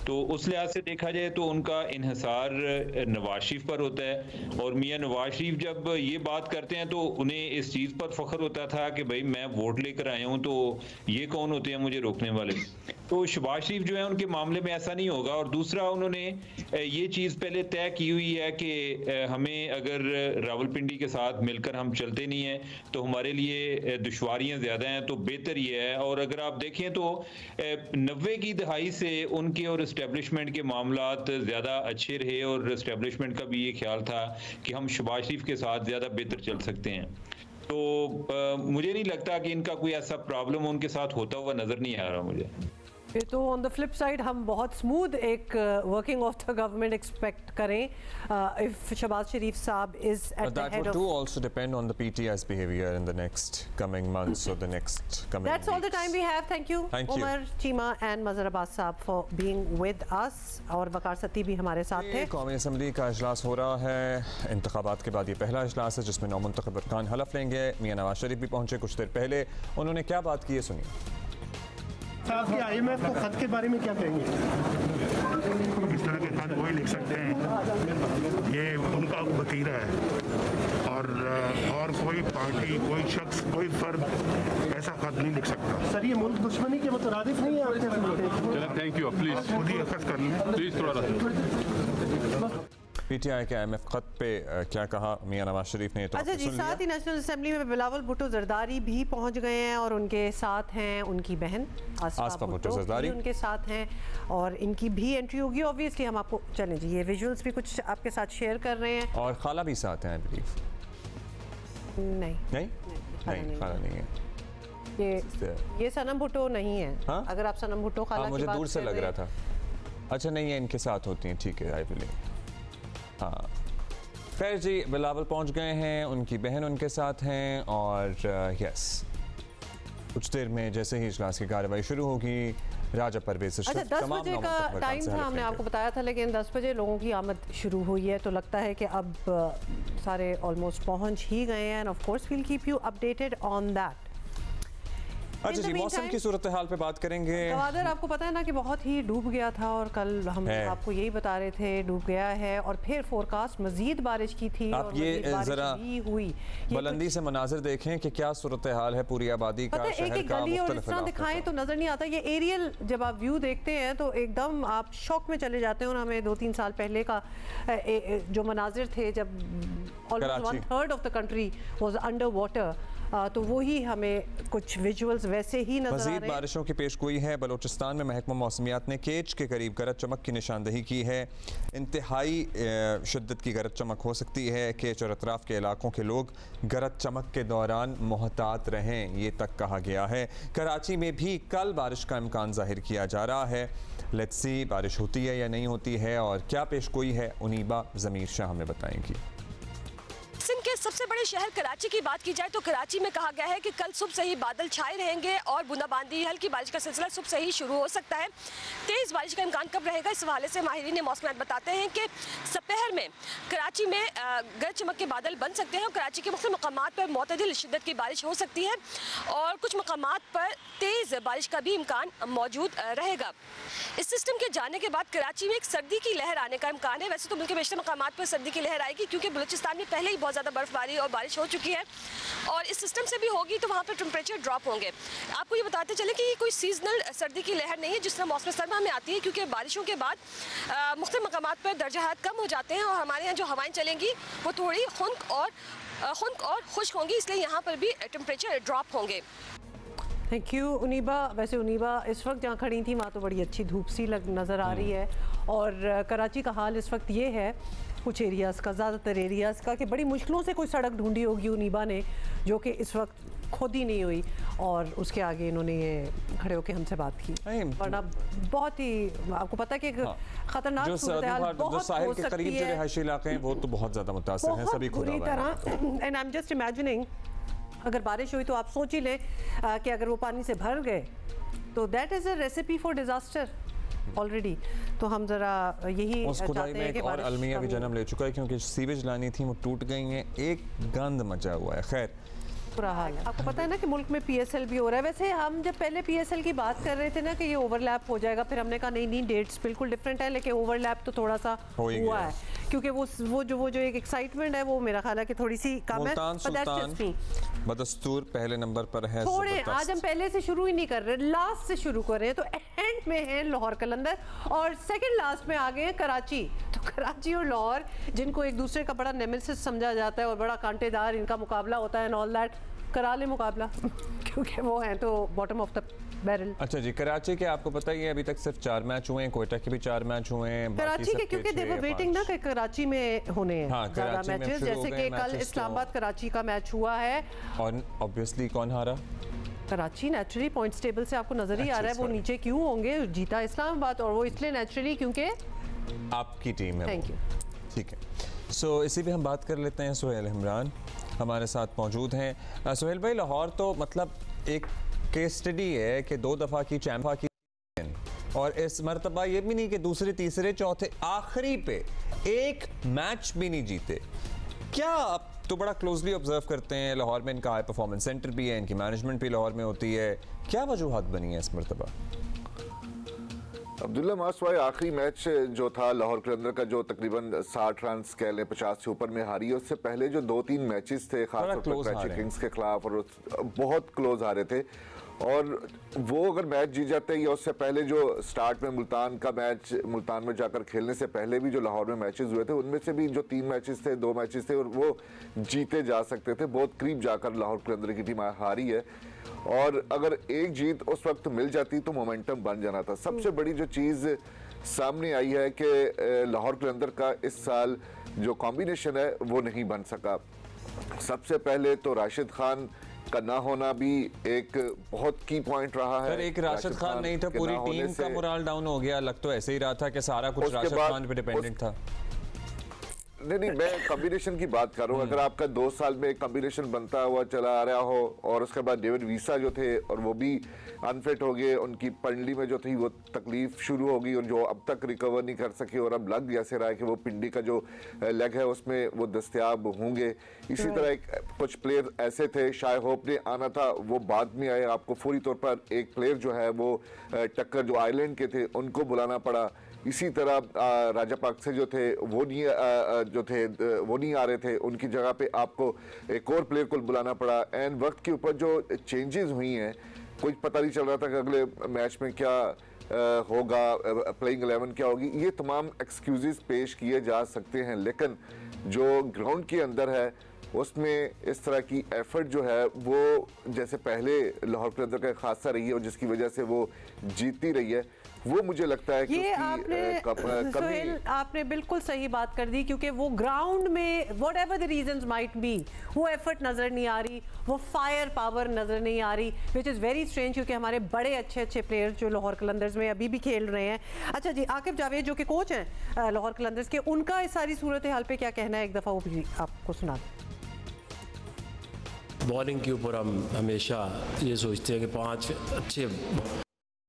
तो उस लिहाज से देखा जाए तो उनका इन्हिसार नवाज शरीफ पर होता है, और मियाँ नवाज शरीफ जब ये बात करते हैं तो उन्हें इस चीज़ पर फख्र होता था कि भाई मैं वोट लेकर आया हूँ, तो ये कौन होते हैं मुझे रोकने वाले। तो शहबाज शरीफ जो है उनके मामले में ऐसा नहीं होगा। और दूसरा, उन्होंने ये चीज़ पहले तय की हुई है कि हमें अगर रावलपिंडी के साथ मिलकर हम चलते नहीं हैं तो हमारे लिए दुश्वारियां ज़्यादा हैं, तो बेहतर ये है। और अगर आप देखें तो 90 की दहाई से उनके और इस्टेब्लिशमेंट के मामलात ज़्यादा अच्छे रहे, और इस्टेब्लिशमेंट का भी ये ख्याल था कि हम शहबाज शरीफ के साथ ज़्यादा बेहतर चल सकते हैं। तो मुझे नहीं लगता कि इनका कोई ऐसा प्रॉब्लम उनके साथ होता हुआ नज़र नहीं आ रहा मुझे। फिर तो ऑन द फ्लिप साइड हम बहुत स्मूथ एक working of the government expect करें इफ शहबाज शरीफ साहब is at the head of. That would also depend on the PTI's behavior in the next coming months or the next coming That's all the time we have. Thank you Umar, Cheema and Mazhar Abbas साहब for being with us, और वकार सती भी हमारे साथ थे। कौमी assembly का इजलास हो रहा है। इंतखाबात के बाद ये पहला इजलास है जिसमें नौमुंतखब अरकान हलफ लेंगे। मियां नवाज शरीफ भी पहुंचे कुछ देर पहले, उन्होंने क्या बात की है सुनिए। साहब के IMF को खत के बारे में क्या कहेंगे? इस तरह के खत वही लिख सकते हैं, ये उनका वतीरा है, और कोई पार्टी, कोई शख्स, कोई फर्द ऐसा खत नहीं लिख सकता। सर, ये मुल्क दुश्मनी के मुतरादिफ नहीं है आपके? थैंक यू, प्लीज खुद ही अखज़ कर लें प्लीज थोड़ा। PTI के IMF खत पे क्या कहा मियां नवाज शरीफ ने? तो अच्छा जी, साथ ही नेशनल असेंबली में बिलावल भुट्टो जरदारी भी पहुंच गए हैं, और उनके साथ हैं उनकी बहन आसफा भुट्टो जरदारी उनके साथ हैं, और इनकी भी एंट्री होगी। ऑब्वियसली हम आपको, चलें जी, ये विजुअल्स भी कुछ आपके साथ शेयर कर रहे हैं। और खाला भी साथ हैं आई बिलीव? नहीं, खाला नहीं है। ये सनम भुट्टो नहीं है। हाँ? अगर आप सनम भुट्टो खाला की मुझे बात दूर से लग रहा था। अच्छा नहीं है, इनके साथ होती हैं, ठीक है, आई बिलीव। हाँ खैर जी, बिलावल पहुंच गए हैं, उनकी बहन उनके साथ हैं, और यस कुछ देर में जैसे ही इजलास की कार्रवाई शुरू होगी, राजा परवेज अच्छा 10 बजे का टाइम था, हमने आपको बताया था, लेकिन 10 बजे लोगों की आमद शुरू हुई है, तो लगता है कि अब सारे ऑलमोस्ट पहुंच ही गए हैं, and of course we'll keep you updated on that. अच्छा जी, मौसम की सूरत हाल पे बात करेंगे। गवादर आपको पता है ना कि बहुत ही डूब गया था, और कल हम आपको यही बता रहे थे डूब गया है, और फिर फोरकास्ट मजीद बारिश की थी। आप ये जरा हुई बुलंदी से मनाजिर देखें कि क्या सूरत हाल है पूरी आबादी का, शहर का, गली और इस तरह दिखाएं तो नजर नहीं आता। ये एरियल जब आप व्यू देखते हैं तो एकदम आप शौक में चले जाते हैं, और हमें 2-3 साल पहले का जो मनाजिर थे जब almost 1/3 of the country was under water, तो वही हमें कुछ विजुअल्स वैसे ही नजर आ रहे हैं। मज़ीद बारिशों की पेशगोई है। बलोचिस्तान में महकमा मौसमियात ने केच के करीब गरज चमक की निशानदही की है। इंतहाई शिद्दत की गरज चमक हो सकती है। केच और अतराफ़ के इलाकों के लोग गरज चमक के दौरान मोहतात रहें, ये तक कहा गया है। कराची में भी कल बारिश का इम्कान जाहिर किया जा रहा है। लेट्स सी बारिश होती है या नहीं होती है और क्या पेशगोई है, उनीबा ज़मीर शाह हमें बताएंगी। सिंध के सबसे बड़े शहर कराची की बात की जाए तो कराची में कहा गया है कि कल सुबह से ही बादल छाए रहेंगे और बूंदाबांदी हल्की बारिश का सिलसिला सुबह से ही शुरू हो सकता है। तेज बारिश का इम्कान कब रहेगा, इस हवाले से माहिरीन मौसमियात बताते हैं कि दोपहर में कराची में गरज चमक के बादल बन सकते हैं और कराची के मुख्तलिफ मकामात पर मुतदिल शिद्दत की बारिश हो सकती है और कुछ मकामात पर तेज बारिश का भी इम्कान मौजूद रहेगा। इस सिस्टम के जाने के बाद कराची में एक सर्दी की लहर आने का इम्कान है। वैसे तो मुल्क के बेशतर मकामात पर सर्दी की लहर आएगी क्योंकि बलूचिस्तान में पहले ही बहुत ज़्यादा बर्फबारी और बारिश हो चुकी है और इस सिस्टम से भी होगी तो वहाँ पर टेम्परेचर ड्रॉप होंगे। आपको ये बताते चले कि ये कोई सीजनल सर्दी की लहर नहीं है जिस तरह मौसम सरमा में आती है, क्योंकि बारिशों के बाद मुख्तलिफ मकामात पर दर्जा हरारत कम हो जाते हैं और हमारे यहाँ जो हवाएं चलेंगी वो थोड़ी खुनक और खुश्क होंगी, इसलिए यहाँ पर भी टेम्परेचर ड्रॉप होंगे। Thank you Uneeba. वैसे उनीबा इस वक्त जहाँ खड़ी थी वहाँ तो बड़ी अच्छी धूप सी नज़र आ रही है और कराची का हाल इस वक्त ये है, कुछ एरियाज़ का, ज़्यादातर एरियाज़ का, कि बड़ी मुश्किलों से कोई सड़क ढूंढी होगी उनीबा ने जो कि इस वक्त खुद ही नहीं हुई और उसके आगे इन्होंने ये खड़े होकर हमसे बात की। वरना बहुत ही आपको पता है कि खतरनाक सूरत-ए-हाल बहुत हो सकती है। जो रिहायशी इलाके हैं वो तो बहुत ज़्यादा मुतासिर हैं, सभी खुदा तरह। And I am just imagining अगर बारिश हुई तो आप सोच ही लें कि अगर वो पानी से भर गए तो that is a recipe for disaster already. तो हम ज़रा यही उस खुदाई में एक और अलमिया भी जन्म ले चुका है क्योंकि सीवेज लानी थी वो टूट गई हैं, एक गंद मचा हुआ है। खैर बुरा हाल है। आपको पता है ना कि मुल्क में PSL भी हो रहा है। वैसे हम जब पहले PSL की बात कर रहे थे ना कि ये ओवरलैप हो जाएगा, फिर हमने कहा नहीं डेट्स बिल्कुल डिफरेंट है, लेकिन ओवरलैप तो थोड़ा सा हुआ है क्योंकि वो जो एक एक्साइटमेंट है वो मेरा ख्याल है कि थोड़ी सी कम है। बदस्तूर पहले नंबर पर है। थोड़े आज हम पहले से शुरू ही नहीं कर रहे, लास्ट से शुरू कर रहे हैं। तो एंड में है लाहौर कलंदर और सेकंड लास्ट में आ गए हैं कराची। तो कराची और लाहौर जिनको एक दूसरे का बड़ा नेमेसिस समझा जाता है और बड़ा कांटेदार इनका मुकाबला होता है एंड ऑल दैट, करा ले मुकाबला क्योंकि वो हैं तो बॉटम ऑफ द बैरल। अच्छा जी, कराची के आपको पता ही है अभी तक सिर्फ 4 मैच हुए हैं, कोयटा के भी 4 मैच हुए हैं कराची के, क्योंकि दे वर वेटिंग ना कि कराची में होने हैं ज़्यादा मैचेस, जैसे कि कल इस्लामाबाद कराची का मैच हुआ है और ऑब्वियसली कौन हारा? कराची। नेचुरली पॉइंट्स टेबल से आपको नजर ही आ रहा है वो नीचे क्यों होंगे, जीता इस्लामाबाद और वो इसलिए नेचुरली क्योंकि आपकी टीम है। Thank you. ठीक है, सो इसी पे हम बात कर लेते हैं। सुहेल इमरान हमारे साथ मौजूद हैं। सुहेल भाई, लाहौर तो मतलब एक केस स्टडी है कि 2 दफ़ा की चैंपियन और इस मरतबा ये भी नहीं कि दूसरे तीसरे चौथे आखिरी पे एक मैच भी नहीं जीते। क्या आप तो बड़ा क्लोजली ऑब्जर्व करते हैं, लाहौर में इनका हाई परफॉर्मेंस सेंटर भी है, इनकी मैनेजमेंट भी लाहौर में होती है, क्या वजूहात बनी है इस मरतबा? अब्दुल्ला मासवाई आखिरी मैच जो था लाहौर कलंदर का जो तकरीबन 60 रन कह लें 50 से ऊपर में हारी है, उससे पहले जो 2-3 मैचेस थे खासतौर पर कराची किंग्स के खिलाफ और बहुत क्लोज हारे थे और वो अगर मैच जीत जाते या उससे पहले जो स्टार्ट में मुल्तान का मैच, मुल्तान में जाकर खेलने से पहले भी जो लाहौर में मैचेस हुए थे उनमें से भी जो 3 मैचेस थे 2 मैचेस थे और वो जीते जा सकते थे। बहुत करीब जाकर लाहौर कलंदर की टीम हारी है और अगर एक जीत उस वक्त मिल जाती तो मोमेंटम बन जाना था। सबसे बड़ी जो चीज़ सामने आई है कि लाहौर कलंदर का इस साल जो कॉम्बिनेशन है वो नहीं बन सका। सबसे पहले तो राशिद खान का ना होना भी एक बहुत की पॉइंट रहा है। एक राशिद खान नहीं था, पूरी टीम का मोराल डाउन हो गया। लग तो ऐसे ही रहा था कि सारा कुछ राशिद खान पे डिपेंडेंट था। नहीं, मैं कॉम्बिनेशन की बात कर रहा हूँ। अगर आपका 2 साल में कॉम्बिनेशन बनता हुआ चला आ रहा हो और उसके बाद डेविड वीसा जो थे और वो भी अनफिट हो गए, उनकी पंडली में जो थी वो तकलीफ शुरू हो गई और जो अब तक रिकवर नहीं कर सके और अब लग जैसे रहा है कि वो पिंडी का जो लेग है उसमें वो दस्तयाब होंगे। इसी तरह कुछ प्लेयर ऐसे थे, शाय होप ने आना था वो बाद में आए। आपको फौरी तौर पर एक प्लेयर जो है वो टक्कर जो आयरलैंड के थे उनको बुलाना पड़ा। इसी तरह राजा पाक से जो थे वो नहीं आ रहे थे, उनकी जगह पे आपको एक और प्लेयर को बुलाना पड़ा। एंड वक्त के ऊपर जो चेंजेस हुई हैं कुछ पता नहीं चल रहा था कि अगले मैच में क्या होगा, प्लेइंग 11 क्या होगी। ये तमाम एक्सक्यूजेस पेश किए जा सकते हैं लेकिन जो ग्राउंड के अंदर है उसमें इस तरह की एफर्ट जो है वो जैसे पहले लाहौर कलंदर का खासा रही है और जिसकी वजह से वो जीतती रही है, वो मुझे लगता है कि ये आपने बिल्कुल सही बात कर दी, क्योंकि वो ग्राउंड में whatever the reasons might be वो एफर्ट नज़र नहीं आ रही, वो फायर पावर नज़र नहीं आ रही, विच इज़ वेरी स्ट्रेंज, क्योंकि हमारे बड़े अच्छे प्लेयर्स जो लाहौर कलंदर्स में अभी भी खेल रहे हैं। अच्छा जी, आकिब जावेद जो कि कोच हैं लाहौर कलंदर्स के, उनका इस सारी सूरत हाल पे क्या कहना है, एक दफ़ा वो भी आपको सुना दें। बॉलिंग के ऊपर हम हमेशा ये सोचते हैं कि 5 अच्छे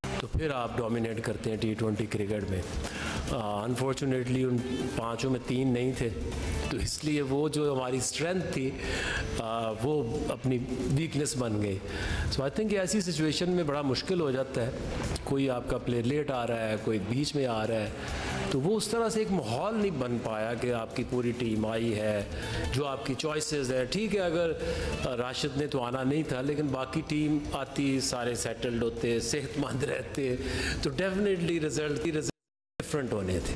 तो फिर आप डोमिनेट करते हैं T20 क्रिकेट में। अनफॉर्चुनेटली उन 5 में 3 नहीं थे, तो इसलिए वो जो हमारी स्ट्रेंथ थी वो अपनी वीकनेस बन गई। सो आई थिंक ऐसी सिचुएशन में बड़ा मुश्किल हो जाता है, कोई आपका प्लेयर लेट आ रहा है, कोई बीच में आ रहा है, तो वो उस तरह से एक माहौल नहीं बन पाया कि आपकी पूरी टीम आई है, जो आपकी चॉइसेस है। ठीक है, अगर राशिद ने तो आना नहीं था, लेकिन बाकी टीम आती, सारे सेटल्ड होते, सेहतमंद रहते, तो डेफिनेटली रिजल्ट डिफरेंट होने थे।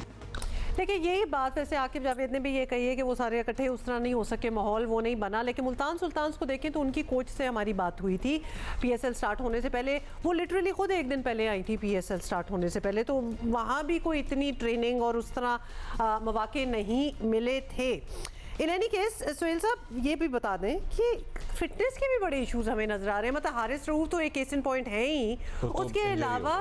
देखिए, यही बात वैसे आकिब जावेद ने भी ये कही है कि वो सारे इकट्ठे उस तरह नहीं हो सके, माहौल वो नहीं बना। लेकिन मुल्तान सुल्तान्स को देखें तो उनकी कोच से हमारी बात हुई थी PSL स्टार्ट होने से पहले, वो लिटरली खुद एक दिन पहले आई थी PSL स्टार्ट होने से पहले, तो वहाँ भी कोई इतनी ट्रेनिंग और उस तरह मौके नहीं मिले थे। इन एनी केस सुहेल साहब ये भी बता दें कि फिटनेस के भी बड़े इश्यूज हमें नजर आ रहे हैं, मतलब हारिस रऊफ तो एक केस इन पॉइंट है ही, उसके अलावा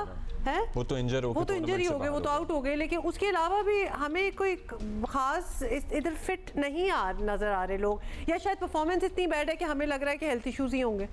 है वो तो इंजर हो गए, वो तो आउट हो गए, लेकिन उसके अलावा भी हमें कोई खास इधर फिट नहीं नजर आ रहे लोग, या शायद परफॉर्मेंस इतनी बैड है कि हमें लग रहा है कि हेल्थ इश्यूज ही होंगे।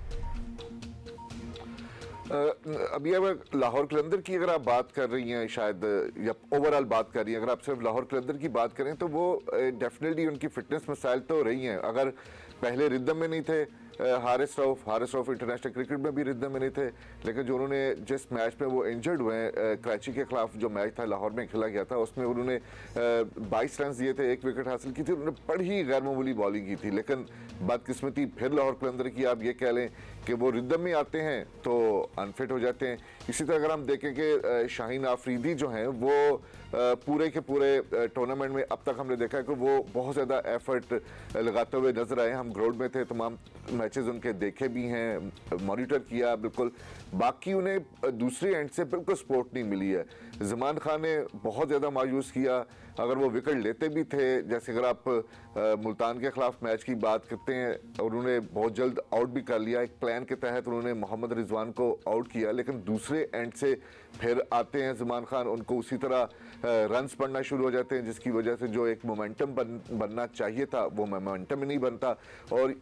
अभी अगर लाहौर कलंदर की अगर आप बात कर रही हैं शायद, या ओवरऑल बात कर रही हैं, अगर आप सिर्फ लाहौर कलंदर की बात करें तो वो डेफिनेटली उनकी फिटनेस मसाइल तो रही हैं। अगर पहले रिदम में नहीं थे हारिस रऊफ इंटरनेशनल क्रिकेट में भी रिदम में नहीं थे, लेकिन जो उन्होंने जिस मैच में वो इंजर्ड हुए हैं, कराची के खिलाफ जो मैच था लाहौर में खेला गया था, उसमें उन्होंने 22 रन दिए थे, 1 विकेट हासिल की थी, उन्होंने बड़ी गैर मामूली बॉलिंग की थी। लेकिन बदकिस्मती फिर लाहौर कलंदर की आप ये कह लें कि वो रिदम में आते हैं तो अनफिट हो जाते हैं। इसी तरह अगर हम देखें कि शाहीन आफरीदी जो हैं वो पूरे के पूरे टूर्नामेंट में अब तक हमने देखा है कि वो बहुत ज़्यादा एफर्ट लगाते हुए नजर आए। हम ग्राउंड में थे, तमाम मैचेस उनके देखे भी हैं, मॉनिटर किया बिल्कुल, बाकी उन्हें दूसरी एंड से बिल्कुल सपोर्ट नहीं मिली है। ज़मान खान ने बहुत ज़्यादा मायूस किया, अगर वो विकेट लेते भी थे, जैसे अगर आप मुल्तान के खिलाफ मैच की बात करते हैं, उन्होंने बहुत जल्द आउट भी कर लिया, एक प्लान के तहत उन्होंने मोहम्मद रिजवान को आउट किया, लेकिन दूसरे एंड से फिर आते हैं ज़मान खान, उनको उसी तरह रन्स पड़ना शुरू हो जाते हैं, जिसकी वजह से जो एक मोमेंटम बनना चाहिए था वो मोमेंटम ही नहीं बनता। और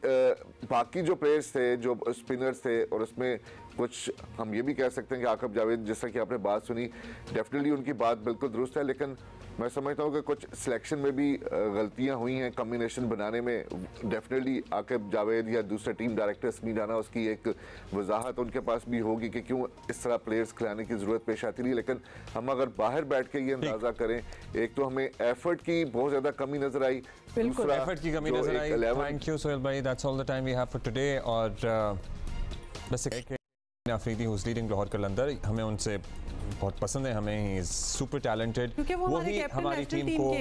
बाकी जो प्लेयर्स थे, जो स्पिनर्स थे, और उसमें कुछ हम ये भी कह सकते हैं कि आकिब जावेद, जैसा कि आपने बात सुनी, डेफिनेटली उनकी बात बिल्कुल दुरुस्त है, लेकिन मैं समझता हूँ कि कुछ सिलेक्शन में भी गलतियाँ हुई हैं, कम्बिनेशन बनाने में। डेफिनेटली आकिब जावेद या दूसरे टीम डायरेक्टर समीर राना, उसकी एक वजाहत उनके पास भी होगी कि क्यों इस तरह प्लेयर्स खिलाने की ज़रूरत पेश आती रही। लेकिन हम अगर बाहर बैठ के ये अंदाज़ा करें, एक तो हमें एफर्ट की बहुत ज़्यादा कमी नज़र आई, दूसरा एफर्ट की कमी नज़र आई। थैंक यू सोहेल भाई, that's all the time we have for today. और बस Afridi who is leading Lahore Qalandar, हमें उनसे बहुत पसंद है, हमें ही इज सुपर टैलेंटेड, वो ही हमारी टीम को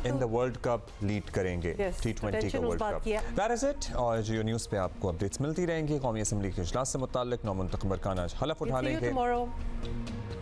इन द वर्ल्ड कप लीड करेंगे, T20 का world cup. That is it. और जियो न्यूज़ पे आपको अपडेट्स मिलती रहेंगी। कौमी असम्बली के इजलास से मुताल्लिक नौ मुंतखब अरकान आज हलफ उठा लेंगे।